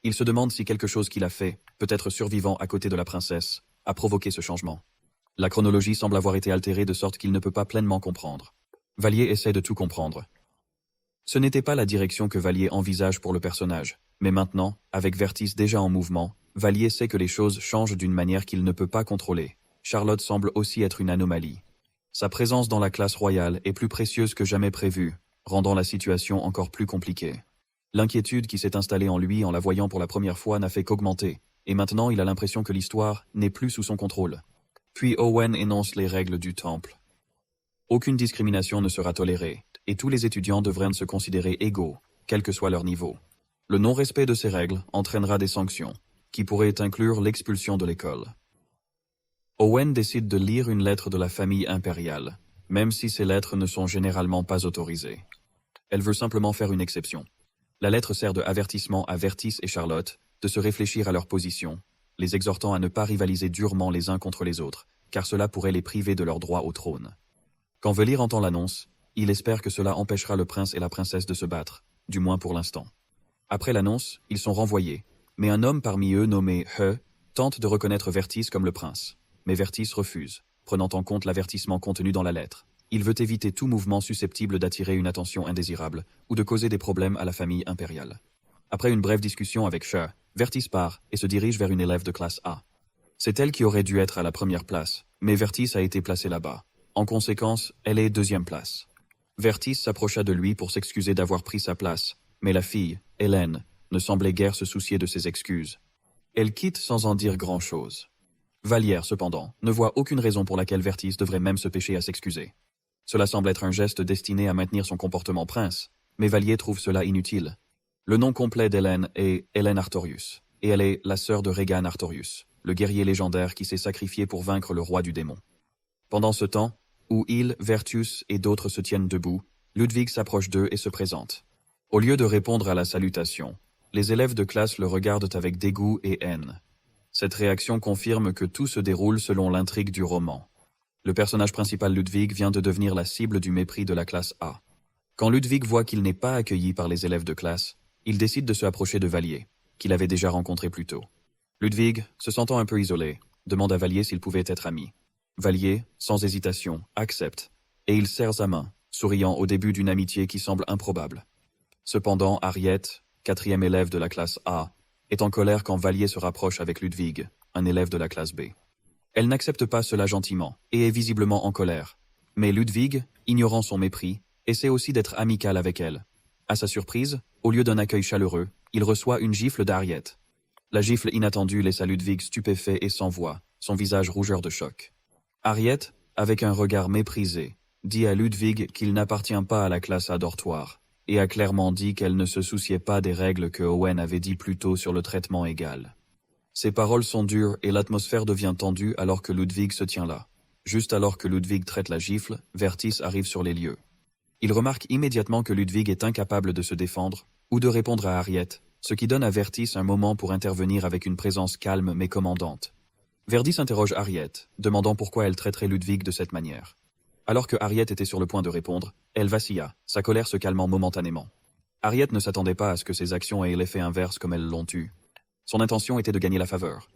Il se demande si quelque chose qu'il a fait, peut-être survivant à côté de la princesse, a provoqué ce changement. La chronologie semble avoir été altérée de sorte qu'il ne peut pas pleinement comprendre. Vallier essaie de tout comprendre. Ce n'était pas la direction que Vallier envisage pour le personnage, mais maintenant, avec Vertis déjà en mouvement, Vallier sait que les choses changent d'une manière qu'il ne peut pas contrôler. Charlotte semble aussi être une anomalie. Sa présence dans la classe royale est plus précieuse que jamais prévue, rendant la situation encore plus compliquée. L'inquiétude qui s'est installée en lui en la voyant pour la première fois n'a fait qu'augmenter, et maintenant il a l'impression que l'histoire n'est plus sous son contrôle. Puis Owen énonce les règles du temple. Aucune discrimination ne sera tolérée, et tous les étudiants devraient se considérer égaux, quel que soit leur niveau. Le non-respect de ces règles entraînera des sanctions, qui pourraient inclure l'expulsion de l'école. Owen décide de lire une lettre de la famille impériale, même si ces lettres ne sont généralement pas autorisées. Elle veut simplement faire une exception. La lettre sert de avertissement à Vertis et Charlotte de se réfléchir à leur position, les exhortant à ne pas rivaliser durement les uns contre les autres, car cela pourrait les priver de leur droit au trône. Quand Vallier entend l'annonce, il espère que cela empêchera le prince et la princesse de se battre, du moins pour l'instant. Après l'annonce, ils sont renvoyés, mais un homme parmi eux nommé He tente de reconnaître Vertis comme le prince. Mais Vertis refuse, prenant en compte l'avertissement contenu dans la lettre. Il veut éviter tout mouvement susceptible d'attirer une attention indésirable ou de causer des problèmes à la famille impériale. Après une brève discussion avec He, Vertis part et se dirige vers une élève de classe A. C'est elle qui aurait dû être à la première place, mais Vertis a été placée là-bas. En conséquence, elle est 2e place. Vertis s'approcha de lui pour s'excuser d'avoir pris sa place, mais la fille, Hélène, ne semblait guère se soucier de ses excuses. Elle quitte sans en dire grand-chose. Vallière, cependant, ne voit aucune raison pour laquelle Vertis devrait même se pêcher à s'excuser. Cela semble être un geste destiné à maintenir son comportement prince, mais Vallier trouve cela inutile. Le nom complet d'Hélène est Hélène Artorius, et elle est la sœur de Rhégan Artorius, le guerrier légendaire qui s'est sacrifié pour vaincre le roi du démon. Pendant ce temps, où il, Vertus et d'autres se tiennent debout, Ludwig s'approche d'eux et se présente. Au lieu de répondre à la salutation, les élèves de classe le regardent avec dégoût et haine. Cette réaction confirme que tout se déroule selon l'intrigue du roman. Le personnage principal Ludwig vient de devenir la cible du mépris de la classe A. Quand Ludwig voit qu'il n'est pas accueilli par les élèves de classe, il décide de se approcher de Vallier, qu'il avait déjà rencontré plus tôt. Ludwig, se sentant un peu isolé, demande à Vallier s'ils pouvaient être amis. Vallier, sans hésitation, accepte, et il serre sa main, souriant au début d'une amitié qui semble improbable. Cependant, Harriet, 4e élève de la classe A, est en colère quand Vallier se rapproche avec Ludwig, un élève de la classe B. Elle n'accepte pas cela gentiment, et est visiblement en colère. Mais Ludwig, ignorant son mépris, essaie aussi d'être amical avec elle. À sa surprise, au lieu d'un accueil chaleureux, il reçoit une gifle d'Harriet. La gifle inattendue laissa Ludwig stupéfait et sans voix, son visage rougeur de choc. Harriet, avec un regard méprisé, dit à Ludwig qu'il n'appartient pas à la classe à dortoir, et a clairement dit qu'elle ne se souciait pas des règles que Owen avait dit plus tôt sur le traitement égal. Ces paroles sont dures et l'atmosphère devient tendue alors que Ludwig se tient là. Juste alors que Ludwig traite la gifle, Vertis arrive sur les lieux. Il remarque immédiatement que Ludwig est incapable de se défendre ou de répondre à Harriet, ce qui donne à Vertis un moment pour intervenir avec une présence calme mais commandante. Vertis interroge Harriet, demandant pourquoi elle traiterait Ludwig de cette manière. Alors que Harriet était sur le point de répondre, elle vacilla, sa colère se calmant momentanément. Harriet ne s'attendait pas à ce que ses actions aient l'effet inverse comme elles l'ont eu. Son intention était de gagner la faveur,